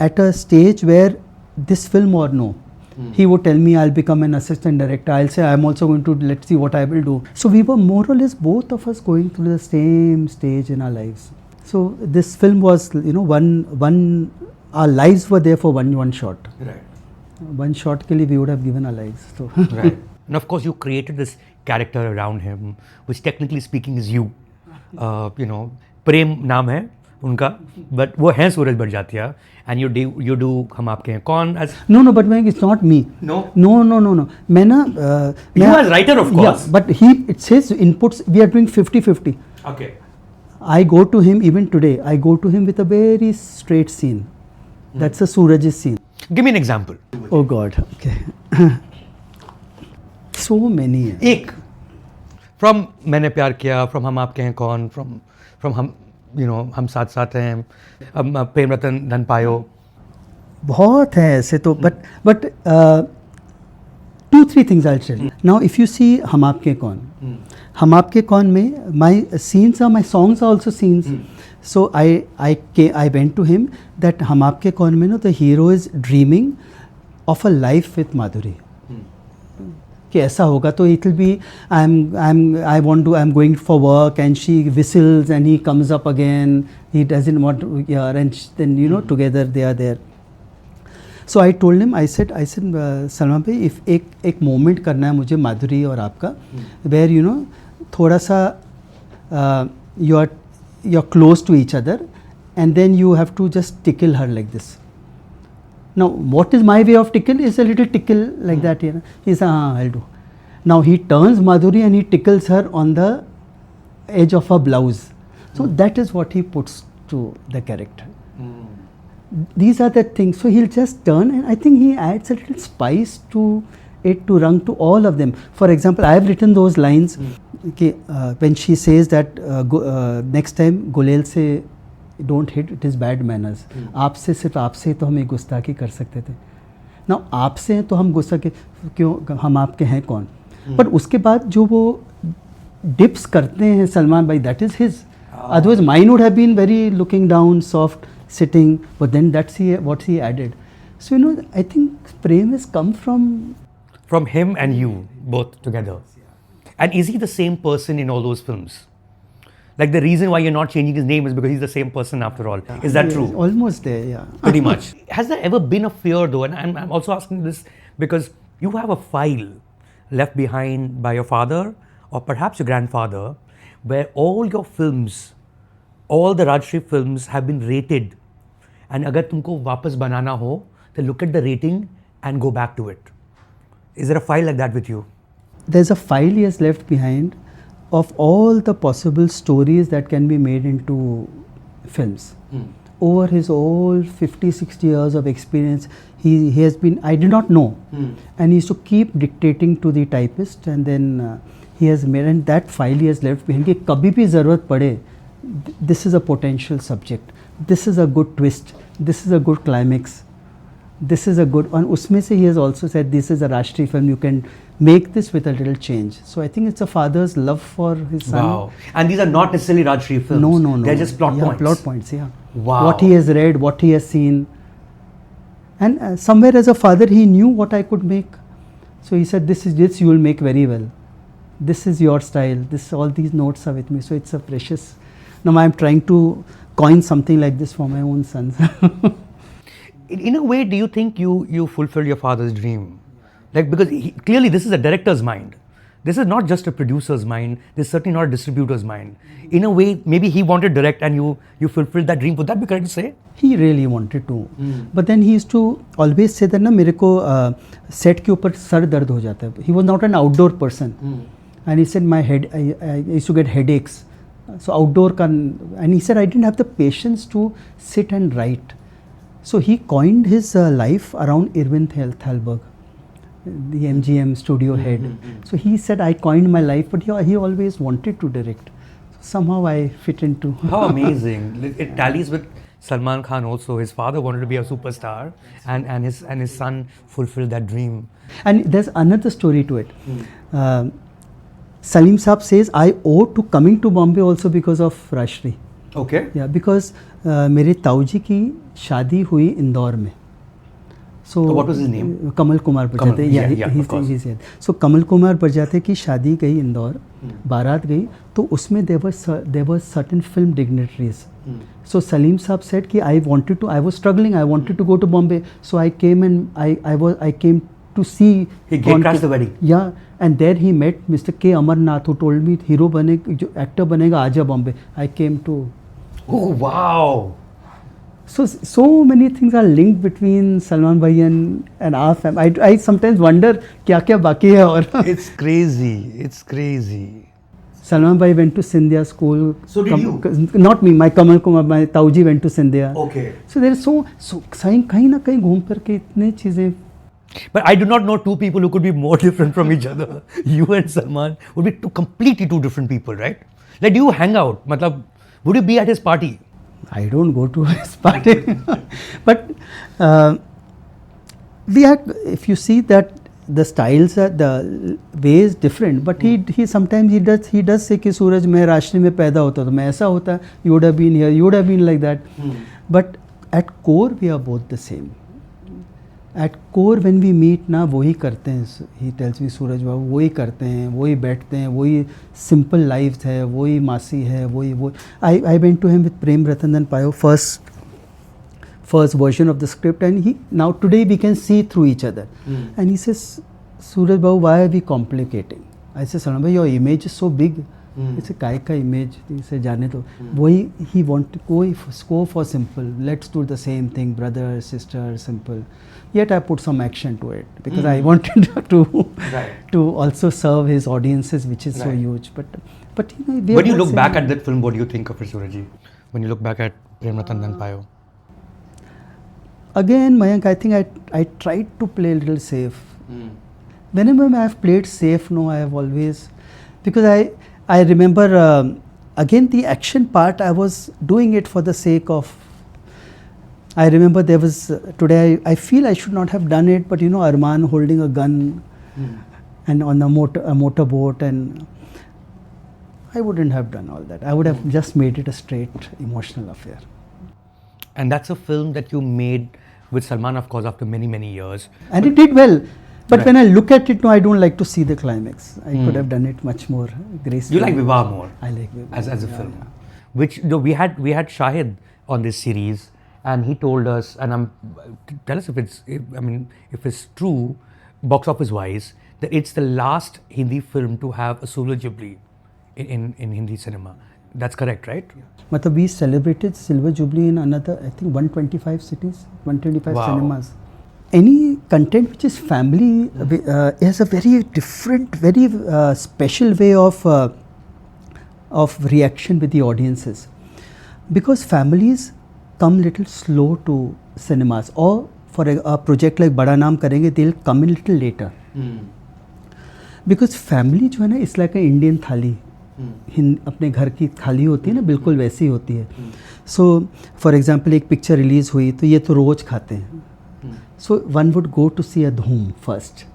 Speaker 1: at a stage where this film or no. He would tell me I'll become an assistant director. I'll say I'm also going to, let's see what I will do. So we were more or less both of us going through the same stage in our lives. So this film was, our lives were there for one shot.
Speaker 2: Right.
Speaker 1: One shot ke liye we would have given our lives. So.
Speaker 2: Right. And of course you created this character around him, which technically speaking is you. Prem naam hai unka, but wo hai Sooraj Barjatya, and you do Hum Aapke Hain Kaun as.
Speaker 1: No, but it's not me.
Speaker 2: No.
Speaker 1: मैं ना.
Speaker 2: You as writer, of course.
Speaker 1: Yeah, but it's his inputs. We are doing 50-50.
Speaker 2: Okay.
Speaker 1: I go to him even today. I go to him with a very straight scene. That's a Sooraj's scene.
Speaker 2: Give me an example.
Speaker 1: Oh God. Okay. So many.
Speaker 2: एक from मैंने प्यार किया, from हम आपके हैं कौन, from हम हम साथ साथ हैं, प्रेम रतन धन पायो.
Speaker 1: बहुत है ऐसे तो, but 2-3 things I'll tell you. Now if you see हम आपके कौन, हम आपके कौन में my scenes are, my songs are also scenes. So I went to him that हम आपके कौन में the hero is dreaming of a life with Madhuri. कि ऐसा होगा तो it will be I'm going for work and she whistles and he comes up again, he doesn't want to hear, and then together they are there. So I told him, I said Salman भाई, if एक moment करना है मुझे माधुरी और आपका, where थोड़ा सा you're close to each other and then you have to just tickle her like this. Now what is my way of tickle is a little tickle like that. He said, I'll do. Now he turns Madhuri and he tickles her on the edge of her blouse. So that is what he puts to the character. These are the things. So he'll just turn, and I think he adds a little spice to it to run to all of them. For example, I have written those lines when she says that next time Gulel se don't hit, it is bad manners. आपसे सिर्फ आपसे तो हम एक गुस्ताखी कर सकते थे. Now आपसे हैं तो हम गुस्सा के क्यों, हम आपके हैं कौन. पर उसके बाद जो वो dips करते हैं सलमान भाई, that is his. Otherwise mine would have been very looking down, soft, sitting, but then that's what he added. So I think Prem has come from
Speaker 2: him and you both together. And is he the same person in all those films? Like the reason why you're not changing his name is because he's the same person after all. Is that true?
Speaker 1: Almost there, yeah.
Speaker 2: Pretty much. Has there ever been a fear though, and I'm also asking this because you have a file left behind by your father or perhaps your grandfather where all your films, all the Rajshri films have been rated. And agar tumko wapas banana ho, then look at the rating and go back to it. Is there a file like that with you?
Speaker 1: There's a file he has left behind of all the possible stories that can be made into films. Over his whole 50-60 years of experience, he has been, I did not know, and he used to keep dictating to the typist, and then he has made, and that file he has left behind, कि कभी भी ज़रूरत पड़े, this is a potential subject, this is a good twist, this is a good climax, this is a good, and उसमें से he has also said this is a Rajshri film, you can make this with a little change. So I think it's a father's love for his son.
Speaker 2: Wow. And these are not necessarily Rajshri films.
Speaker 1: No.
Speaker 2: They're just plot points.
Speaker 1: Plot points, yeah.
Speaker 2: Wow.
Speaker 1: What he has read, what he has seen. And somewhere as a father, he knew what I could make. So he said, this you will make very well. This is your style. All these notes are with me. So it's a precious. Now I'm trying to coin something like this for my own sons.
Speaker 2: In a way, do you think you fulfilled your father's dream? Like, because clearly this is a director's mind. This is not just a producer's mind. This is certainly not a distributor's mind. In a way, maybe he wanted to direct and you fulfilled that dream. Would that be correct to say?
Speaker 1: He really wanted to. But then he used to always say that, मेरे को set के ऊपर sir दर्द हो जाता है. He was not an outdoor person. And he said, my head, I used to get headaches. So outdoor and he said, I didn't have the patience to sit and write. So he coined his life around Irwin Thalberg, the MGM studio head. So he said, I coined my life, but he always wanted to direct. So somehow I fit into.
Speaker 2: How amazing. It tallies with Salman Khan also. His father wanted to be a superstar and his son fulfilled that dream.
Speaker 1: And there's another story to it. Salim Saab says, I owe to coming to Bombay also because of Rajshri.
Speaker 2: Okay.
Speaker 1: Yeah, because मेरे ताऊजी की शादी हुई इंदौर में. So
Speaker 2: what was his name?
Speaker 1: Kamal Kumar Barjatya. Yeah, he's here. So Kamal Kumar Barjatya की शादी गई इंदौर, बारात गई, तो उसमें there were certain film dignitaries. So Salim Saab said कि I was struggling, I wanted to go to Bombay, so I came and I came to see.
Speaker 2: He crashed the wedding.
Speaker 1: Yeah, and there he met Mr. K. Amarnath, who told me hero actor बनेगा आजा Bombay. I came to.
Speaker 2: Oh wow.
Speaker 1: So many things are linked between Salman Bhai and our family. I sometimes wonder क्या बाकी है और.
Speaker 2: It's crazy.
Speaker 1: Salman bhai went to Scindia school.
Speaker 2: So did you?
Speaker 1: Not me, my Kamal Kumar, my Tauji went to Scindia.
Speaker 2: Okay.
Speaker 1: So there is so कहीं ना कहीं घूम फिर के इतने चीजें.
Speaker 2: But I do not know two people who could be more different from each other. You and Salman would be completely two different people, right? Like, do you hang out? Matlab, would you be at his party?
Speaker 1: I don't go to his party. But we had, if you see that the styles are, the way is different, but he sometimes he does say कि सूरज मैं राष्ट्रीय में पैदा होता तो मैं ऐसा होता, you would have been here, you would have been like that. But at core we are both the same. At core when we meet ना वही करते हैं. He tells me सूरज बाबू वही करते हैं, वही बैठते हैं, वही simple lives है, वही मासी है, वही I went to him with Prem Ratan and Payo first version of the script, and now today we can see through each other. And he says, Sooraj Babu, why are we complicating? I said, Salman bhai, your image is so big. It's a kai ka image. He said, जाने दो. वही he want to go for simple. Let's do the same thing, brother, sister, simple. Yet I put some action to it because I wanted to also serve his audiences, which is so huge. But you know,
Speaker 2: when you look back at that film, what do you think of it, Surajji? When you look back at Prem Ratan and Payo?
Speaker 1: Again, Mayank, I think I tried to play a little safe. Whenever I have played safe, no, I have always, because I remember again the action part, I was doing it for the sake of, I remember there was, today I feel I should not have done it, but you know, Arman holding a gun and on a motorboat, and I wouldn't have done all that. I would have just made it a straight emotional affair.
Speaker 2: And that's a film that you made with Salman, of course, after many, many years.
Speaker 1: And it did well. But when I look at it, no, I don't like to see the climax. I could have done it much more gracefully.
Speaker 2: You like Vivah more?
Speaker 1: I like Vivah.
Speaker 2: As a film. Yeah. Which, we had Shahid on this series, and he told us, and tell us if it's true, box office wise, that it's the last Hindi film to have a Silver Jubilee in Hindi cinema. That's correct, right? Yeah.
Speaker 1: Matlab, we celebrated Silver Jubilee in another, I think, 125 cities, 125 cinemas. Any content which is family has a very different, very special way of reaction with the audiences, because families come little slow to cinemas, or for a project like Bada Naam Karenge, they'll come in little later. Because family जो है ना, it's like an Indian थाली. अपने घर की थाली होती है ना, बिल्कुल वैसी होती है. So for example, एक पिक्चर रिलीज हुई तो ये तो रोज खाते हैं. So one would go to see a Dhoom first.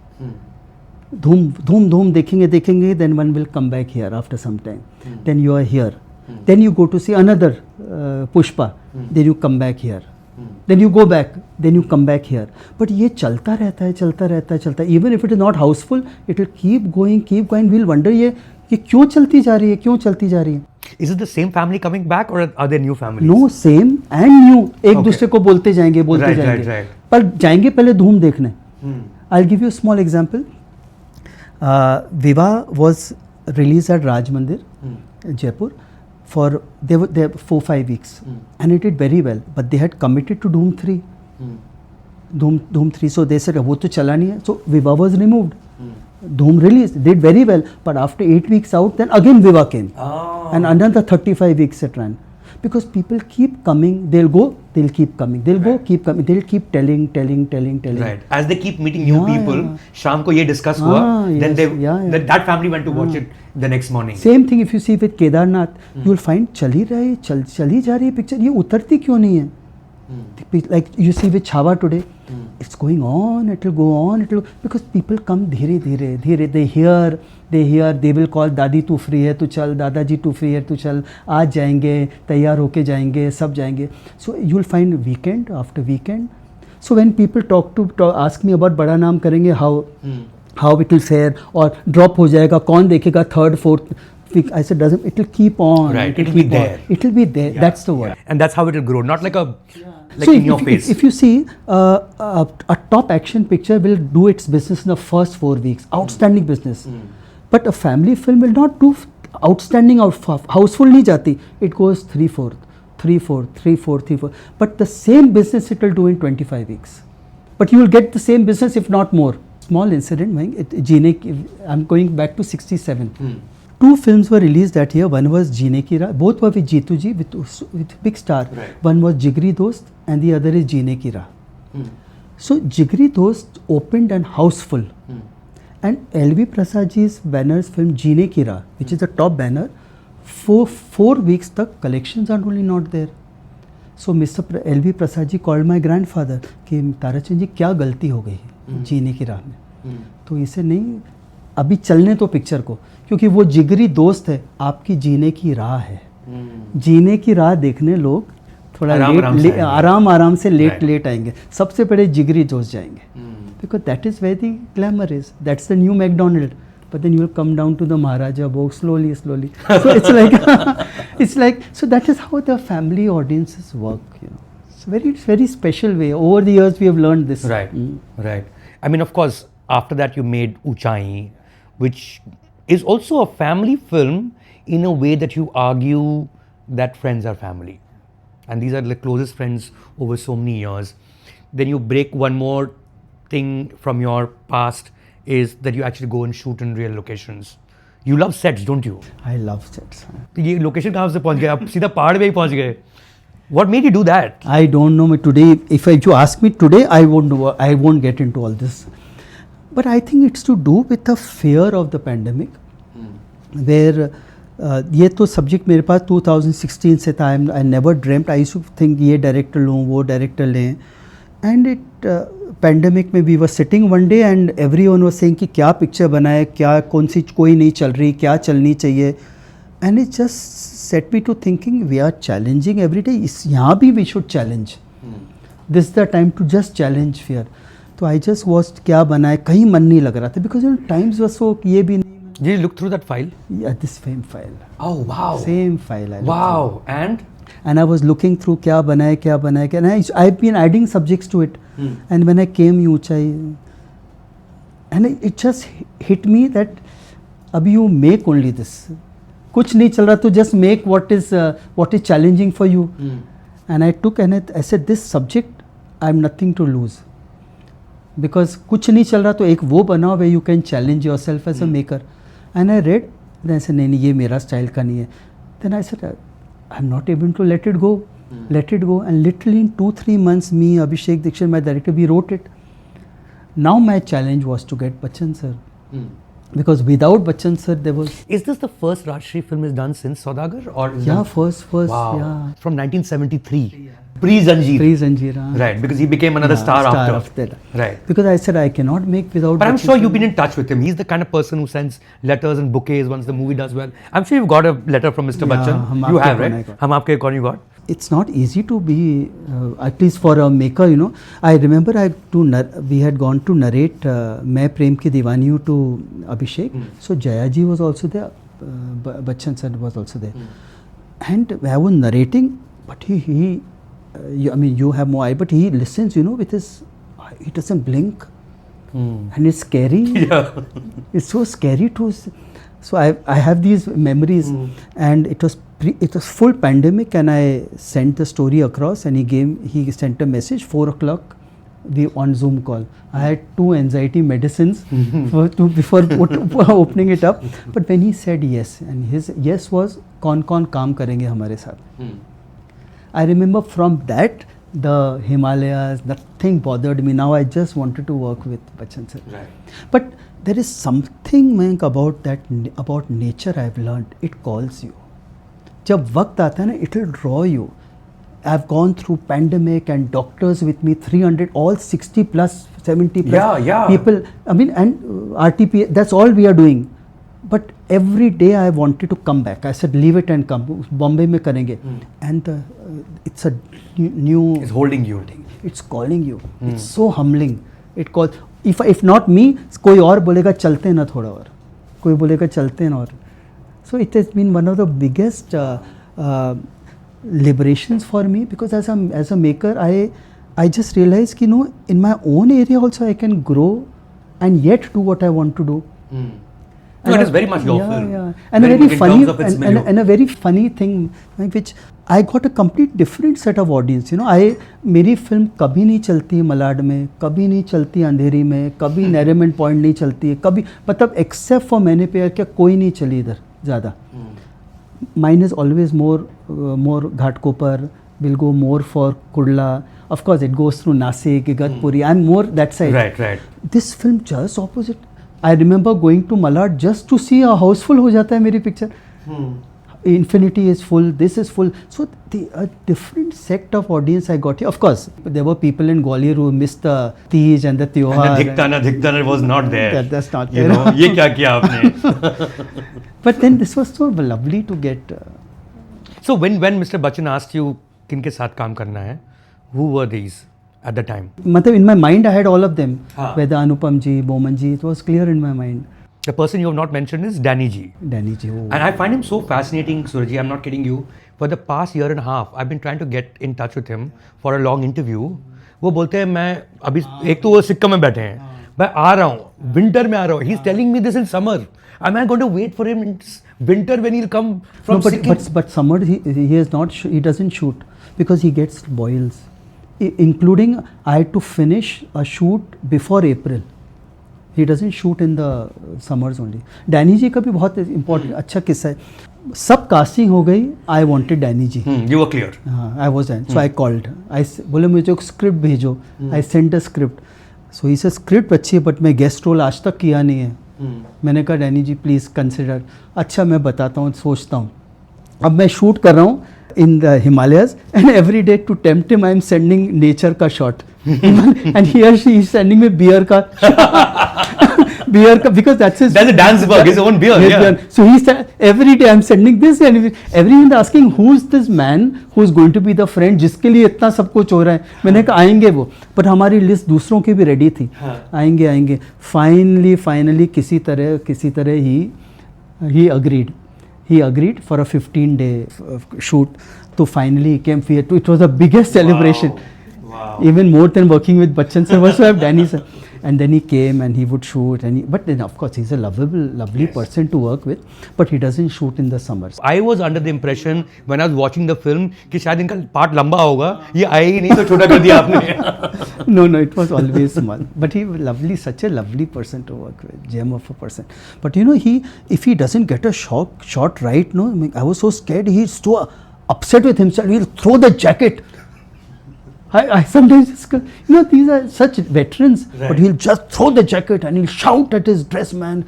Speaker 1: Dhoom देखेंगे, then one will come back here after some time. Then you are here. Then you go to see another Pushpa. Then you come back here. Then you go back. Then you come back here. But ये चलता रहता है. Even if it is not houseful, it will keep going. We'll wonder ये क्यों चलती जा रही है.
Speaker 2: Is it the same family coming back, or are there new families?
Speaker 1: No, same and new. एक दूसरे को बोलते जाएंगे.
Speaker 2: Right.
Speaker 1: पर जाएंगे पहले धूम देखने. I'll give you a small example. Viva was released at Raj Mandir, Jaipur, for they were 4-5 weeks, and it did very well. But they had committed to Dhoom 3. Dhoom 3. So they said, वो तो चला नहीं है. So Viva was removed. Dhoom released, did very well, but after 8 weeks out, then again Viva came, and another 35 weeks it ran, because people keep coming, they'll keep coming, they'll keep telling.
Speaker 2: Right. As they keep meeting new people, Sham ko ye discuss hua, then that family went to watch it the next morning.
Speaker 1: Same thing if you see with Kedarnath, you'll find चली जा रही picture, ये उतरती क्यों नहीं है? Like you see with Chhawa today, it's going on, it will go on, because people come धीरे, they hear, they will call दादी तू फ्री है तू चल, दादाजी तू फ्री है तू चल, आज जाएंगे, तैयार होके जाएंगे, सब जाएंगे. So you'll find weekend after weekend. So when people ask me about बड़ा नाम करेंगे, how it will fare, और drop हो जाएगा, कौन देखेगा third, fourth, I said, it will keep on.
Speaker 2: Right, it will be there.
Speaker 1: It will be there. Yeah. That's the word.
Speaker 2: And that's how it will grow, not like
Speaker 1: so
Speaker 2: in your face.
Speaker 1: If you see, a top action picture will do its business in the first 4 weeks. Outstanding business. But a family film will not do outstanding houseful nahi jati. It goes 3/4. But the same business it will do in 25 weeks. But you will get the same business, if not more. Small incident, I'm going back to 67. two films were released that year. One was Jeene Ki Raah. Both were with Jeetu ji, with big star.
Speaker 2: Right.
Speaker 1: One was Jigri Dost and the other is Jeene Ki Raah. So Jigri Dost opened and houseful. And L.V. Prasad ji's banner's film Jeene Ki Raah, which is the top banner, for 4 weeks the collections are only not there. So Mr. L.V. Prasad ji called my grandfather कि ताराचंद जी क्या गलती हो गई जीने की राह में. तो इसे नहीं, अभी चलने तो पिक्चर को, क्योंकि वो जिगरी दोस्त है, आपकी जीने की राह है. जीने की राह देखने लोग थोड़ा आराम से लेट आएंगे. सबसे पहले जिगरी दोस्त जाएंगे, because that is where the glamour is. That's the new McDonald. But then you will come down to the Maharaja Bhog slowly. So it's like, so that is how the family audiences work, you know. It's very special way. Over the years we have learned this.
Speaker 2: Right, right. I mean, of course, after that you made Unchai, which is also a family film in a way that you argue that friends are family. And these are the closest friends over so many years. Then you break one more thing from your past is that you actually go and shoot in real locations. You love sets, don't you?
Speaker 1: I love sets.
Speaker 2: तो ये location कहाँ से पहुँच गए? आप सीधा पहाड़ पे ही पहुँच गए. What made you do that?
Speaker 1: I don't know. Today, if you ask me today, I won't get into all this. But I think it's to do with the fear of the pandemic, where ये तो subject मेरे पास 2016 से था. I never dreamt. I used to think ये director लूँ, वो director लें. And pandemic में we were sitting one day and everyone was saying कि क्या picture बनाए, क्या कौन सी कोई नहीं चल रही, क्या चलनी चाहिए. And it just set me to thinking we are challenging every day. यहाँ भी we should challenge. This is the time to just challenge fear. तो I just watched क्या बनाए, कहीं मन नहीं लग रहा था, because you know, times were so ये भी नहीं.
Speaker 2: Did you look through that file?
Speaker 1: Yeah, this same file.
Speaker 2: Oh wow.
Speaker 1: Same file.
Speaker 2: Wow. And
Speaker 1: I was looking through क्या बनाए, and I've been adding subjects to it. And when I came Unchai, and it just hit me that abhi you make only this. कुछ नहीं चल रहा तो just make what is challenging for you. And I took and I said this subject I have nothing to lose. Because कुछ नहीं चल रहा तो एक वो बनाओ where you can challenge yourself as a maker. And I read, then I said नहीं ये मेरा style का नहीं है. Then I said I'm not able to let it go. Let it go. And literally in 2-3 months, me, Abhishek Dikshit, my director, we wrote it. Now my challenge was to get Bachchan sir. Because without Bachchan sir, there was...
Speaker 2: Is this the first Rajshri film is done since Saudagar? Or
Speaker 1: yeah, first,
Speaker 2: wow.
Speaker 1: yeah.
Speaker 2: From 1973. Pre-Zanjeer.
Speaker 1: Pre-Zanjeer.
Speaker 2: Right, because he became another star after. Right.
Speaker 1: Because I said I cannot make without...
Speaker 2: But I'm sure you've been in touch with him. He's the kind of person who sends letters and bouquets once the movie does well. I'm sure you've got a letter from Mr. Bachchan. You have, right? Hum Aapke Kaun you got?
Speaker 1: It's not easy to be, at least for a maker, you know. I remember we had gone to narrate Main Prem Ki Diwani to Abhishek. So Jayaji was also there. Bachchan sir was also there. And I was narrating, but I mean, you have more eye, but he listens, you know, with his, he doesn't blink. And it's scary. Yeah. It's so scary to... So I have these memories, and it was full pandemic, and I sent the story across, and he sent a message 4 o'clock. We on Zoom call. I had 2 anxiety medicines before opening it up. But when he said yes, and his yes was कौन काम करेंगे हमारे साथ. I remember from that the Himalayas, nothing bothered me. Now I just wanted to work with Bachchan sir. Right. But there is something Mayank about nature I have learned. It calls you. जब वक्त आता है ना, it will draw you. I've gone through pandemic and doctors with me, 300, all 60 plus, 70 plus people. I mean, and RTP, that's all we are doing. But every day I wanted to come back. I said, leave it and come. Bombay में करेंगे. And it's a new...
Speaker 2: It's holding you.
Speaker 1: It's calling you. It's so humbling. It calls... If not me, कोई और बोलेगा चलते हैं ना थोड़ा और. कोई बोलेगा चलते हैं और. So it has been one of the biggest liberations for me, because as a maker, I just realized कि no, in my own area also I can grow and yet do what I want to do.
Speaker 2: No, it is very much your film.
Speaker 1: Yeah. And a very funny thing, which I got a complete different set of audience. You know, मेरी film कभी नहीं चलती मलाड में, कभी नहीं चलती अंधेरी में, कभी नैरेमेंट पॉइंट नहीं चलती है, कभी मतलब एक्सेप्ट फॉर मैंने प्यार किया कोई नहीं चली इधर. ज़्यादा. Mine is always more Ghatkopar, will go more for Kurla. Of course, it goes through Nasik, Igatpuri. I'm more that side.
Speaker 2: Right.
Speaker 1: This film just opposite. I remember going to Malad just to see a house full हो जाता है मेरी picture. Infinity is full, this is full. So a different sect of audience I got here. Of course, there were people in Gwalior who missed the Teej and the Tyohar.
Speaker 2: And the Dhiktana was not there.
Speaker 1: That's not
Speaker 2: you
Speaker 1: there.
Speaker 2: know, ये क्या किया आपने?
Speaker 1: But then this was so lovely to get.
Speaker 2: So when Mr. Bachchan asked you किनके साथ काम करना है, who were these at the time?
Speaker 1: मतलब in my mind I had all of them. Whether Anupam ji, Boman ji, it was clear in my mind.
Speaker 2: The person you have not mentioned is Danny ji.
Speaker 1: Danny ji. Oh.
Speaker 2: And I find him so fascinating, Suraj. I'm not kidding you. For the past year and a half, I've been trying to get in touch with him for a long interview. वो बोलते हैं मैं अभी एक तो वो सिक्किम में बैठे हैं, मैं आ रहा हूँ, विंटर में आ रहा हूँ. He's telling me this in summer. Am I going to wait for him in winter when he'll come from Sikkim?
Speaker 1: But summer he is not. He doesn't shoot because he gets boils. Including I had to finish a shoot before April. He doesn't shoot in the summers only. Danny जी का भी बहुत important अच्छा किस्सा है. सब casting हो गई. I wanted Danny ji.
Speaker 2: You were clear.
Speaker 1: I was there. So I called. बोले मुझे एक स्क्रिप्ट भेजो. I sent a script. So he said script अच्छी है बट मैं गेस्ट रोल आज तक किया नहीं है. मैंने कहा डैनी जी प्लीज़ कंसिडर. अच्छा मैं बताता हूँ, सोचता हूँ. अब मैं शूट कर रहा हूँ in the Himalayas and every day to tempt him I am sending nature ka shot and he is sending me beer ka because that's a
Speaker 2: dance bug, his own beer. Yeah.
Speaker 1: So every day I'm sending this and everyone asking who's this man who's going to be the friend जिसके लिए इतना सब कुछ हो रहा है. मैंने कहा आएंगे वो, but हमारी लिस्ट दूसरों की भी रेडी थी. आएंगे फाइनली किसी तरह he agreed for a 15-day shoot. So finally he came here. It was the biggest celebration.
Speaker 2: Wow.
Speaker 1: Even more than working with Bachchan sir was to have Danny sir. And then he came and he would shoot. But then of course he's a lovely person to work with. But he doesn't shoot in the summers.
Speaker 2: I was under the impression when I was watching the film कि शायद इनका part लंबा होगा. ये आए ही नहीं तो छोटा कर दिया आपने.
Speaker 1: No, it was always small. But he was such a lovely person to work with, gem of a person. But you know, if he doesn't get a shot right, no, I was so scared. He's so upset with himself. He'll throw the jacket. I sometimes just, these are such veterans, right. But he'll just throw the jacket and he'll shout at his dress man.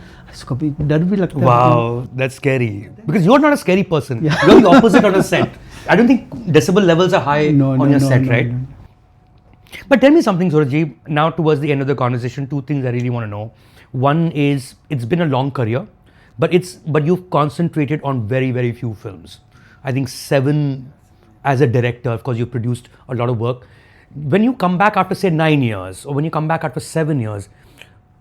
Speaker 2: Wow, that's scary. Because you're not a scary person. Yeah. You're the opposite on a set. I don't think decibel levels are high on your set, right? No. But tell me something, Surajji. Now towards the end of the conversation, two things I really want to know. One is, it's been a long career, but you've concentrated on very, very few films. I think 7 as a director. Of course, you've produced a lot of work. When you come back after say 9 years, or when you come back after 7 years,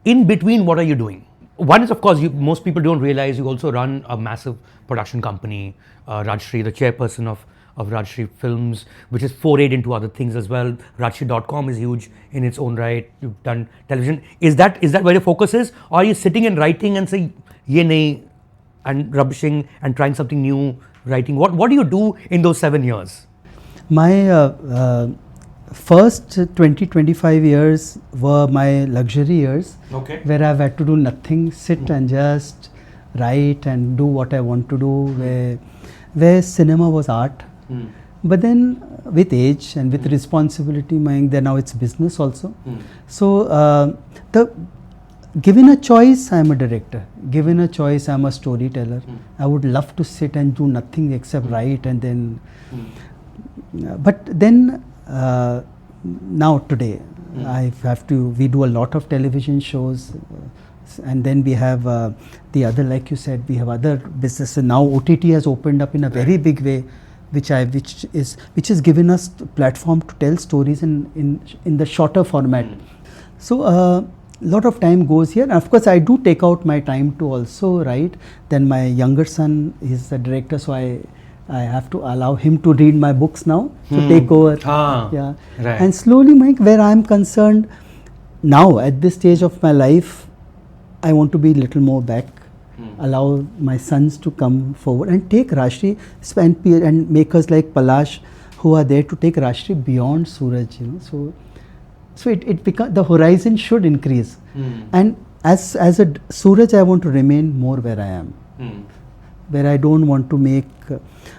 Speaker 2: in between, what are you doing? One is, of course, most people don't realize you also run a massive production company, Rajshri, the chairperson of Rajshri Films, which has forayed into other things as well. Rajshri.com is huge in its own right. You've done television. Is that where your focus is? Or are you sitting and writing and saying, ye nahi, and rubbishing and trying something new, writing? What do you do in those 7 years?
Speaker 1: My first 20-25 years were my luxury years, where I've had to do nothing, sit and just write and do what I want to do, where cinema was art. But then with age and with responsibility, then now it's business also. So given a choice, I'm a director. Given a choice, I'm a storyteller. I would love to sit and do nothing except write and then... But then now today, we do a lot of television shows, and then we have the other, like you said, we have other businesses. Now OTT has opened up in a very big way, which has given us platform to tell stories in the shorter format. So a lot of time goes here, and of course I do take out my time to also write. Then my younger son is the director, so I have to allow him to read my books now, to take over.
Speaker 2: Right.
Speaker 1: And slowly, Mike, where I am concerned now at this stage of my life, I want to be a little more back, allow my sons to come forward and take Rajshri and makers like Palash who are there to take Rajshri beyond Sooraj, So it the horizon should increase. And as a Sooraj, I want to remain more where I am. where I don't want to make.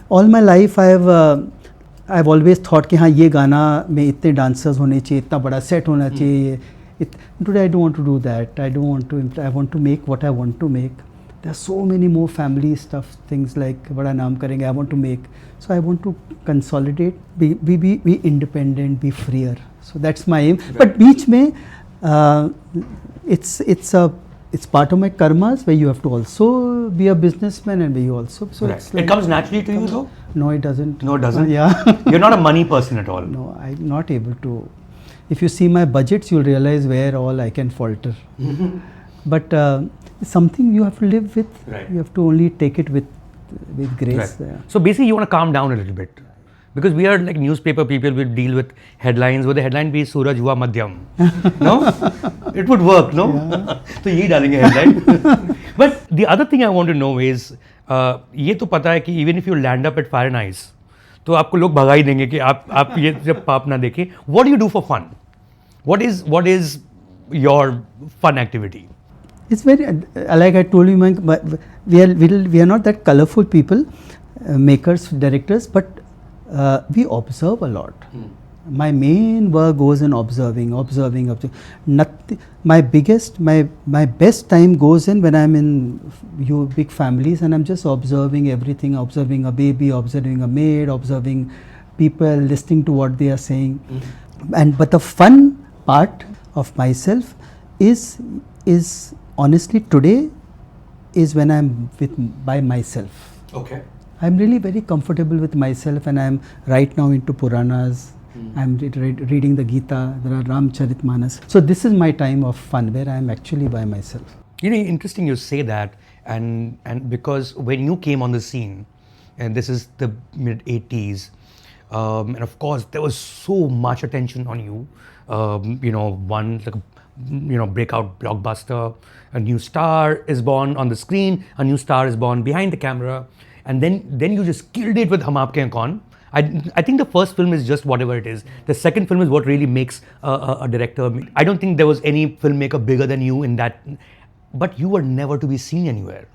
Speaker 1: All my life I've always thought कि हाँ ये गाना में इतने dancers होने चाहिए, इतना बड़ा set होना चाहिए. Today I don't want to do that. I don't want to. I want to make what I want to make. There are so many more family stuff, things like बड़ा नाम करेंगे. I want to make. So I want to consolidate, be independent, be freer. So that's my aim. Right. But बीच में it's part of my karmas where you have to also be a businessman and where you also. So
Speaker 2: right.
Speaker 1: it's like,
Speaker 2: it comes naturally to you though?
Speaker 1: No, it doesn't.
Speaker 2: No, it doesn't?
Speaker 1: Yeah.
Speaker 2: You're not a money person at all?
Speaker 1: No, I'm not able to. If you see my budgets, you'll realize where all I can falter. But it's something you have to live with.
Speaker 2: Right.
Speaker 1: You have to only take it with grace.
Speaker 2: Right.
Speaker 1: Yeah.
Speaker 2: So basically you want to calm down a little bit. Because we are like newspaper people, we deal with headlines. Would the headline be Suraj hua madhyam? No? It would work, no?
Speaker 1: Yeah.
Speaker 2: So यही डालेंगे headline. But the other thing I want to know is, ये तो पता है कि even if you land up at Fire and Ice, तो आपको लोग भगा ही देंगे कि आप ये जब पाप ना देखें. What do you do for fun? What is your fun activity?
Speaker 1: It's very, like I told you, we are not that colorful people, makers, directors, but we observe a lot. My main work goes in observing. Nothing. My best time goes in when I'm in big families and I'm just observing everything, observing a baby, observing a maid, observing people, listening to what they are saying. But the fun part of myself is honestly today is when I'm by myself.
Speaker 2: Okay.
Speaker 1: I'm really very comfortable with myself, and I'm right now into Puranas. I'm reading the Gita, there are Ramcharitmanas. So this is my time of fun where I'm actually by myself.
Speaker 2: You know, interesting you say that, and because when you came on the scene, and this is the mid 80s, and of course there was so much attention on you. You know, breakout blockbuster, a new star is born on the screen, a new star is born behind the camera. And then you just killed it with Hum Aapke and Koun. I think the first film is just whatever it is. The second film is what really makes a director. I don't think there was any filmmaker bigger than you in that. But you were never to be seen anywhere.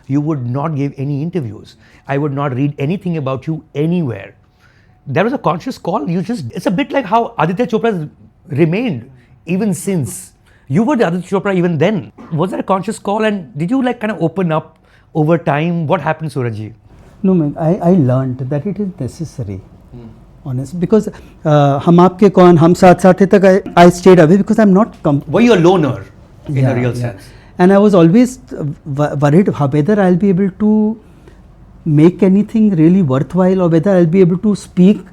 Speaker 2: You would not give any interviews. I would not read anything about you anywhere. There was a conscious call. It's a bit like how Aditya Chopra remained even since. You were the Aditya Chopra even then. Was that a conscious call, and did you like kind of open up over time? What happened, Surajji?
Speaker 1: No, man, I learned that it is necessary, honest, because Hum Aapke Koun, Hum Saath Saath tak I stayed away because I'm not.
Speaker 2: Were you a loner in a real sense?
Speaker 1: And I was always worried whether I'll be able to make anything really worthwhile or whether I'll be able to speak,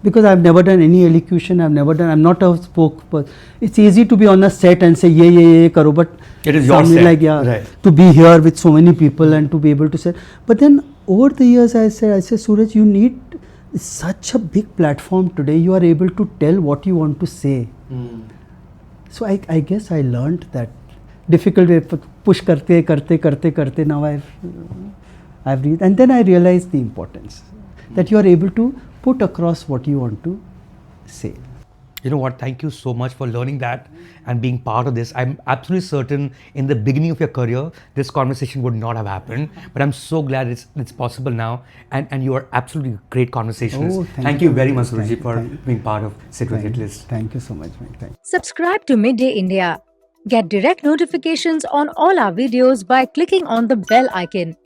Speaker 1: because I've never done any elocution. I'm not a spokesperson. It's easy to be on a set and say ye karo, but
Speaker 2: it is your set.
Speaker 1: Like,
Speaker 2: right.
Speaker 1: To be here with so many people and to be able to say. But then over the years I said, Suraj, you need such a big platform today. You are able to tell what you want to say. So I guess I learned that difficult way, push karte. Now I've read, and then I realized the importance that you are able to put across what you want to say.
Speaker 2: You know what? Thank you so much for learning that and being part of this. I'm absolutely certain in the beginning of your career, this conversation would not have happened. But I'm so glad it's possible now. And you are absolutely great conversationalist.
Speaker 1: Oh,
Speaker 2: thank you very much, Surajji, for being part of Sit With Hitlist.
Speaker 1: Thank you so much, man.
Speaker 3: Subscribe to Midday India. Get direct notifications on all our videos by clicking on the bell icon.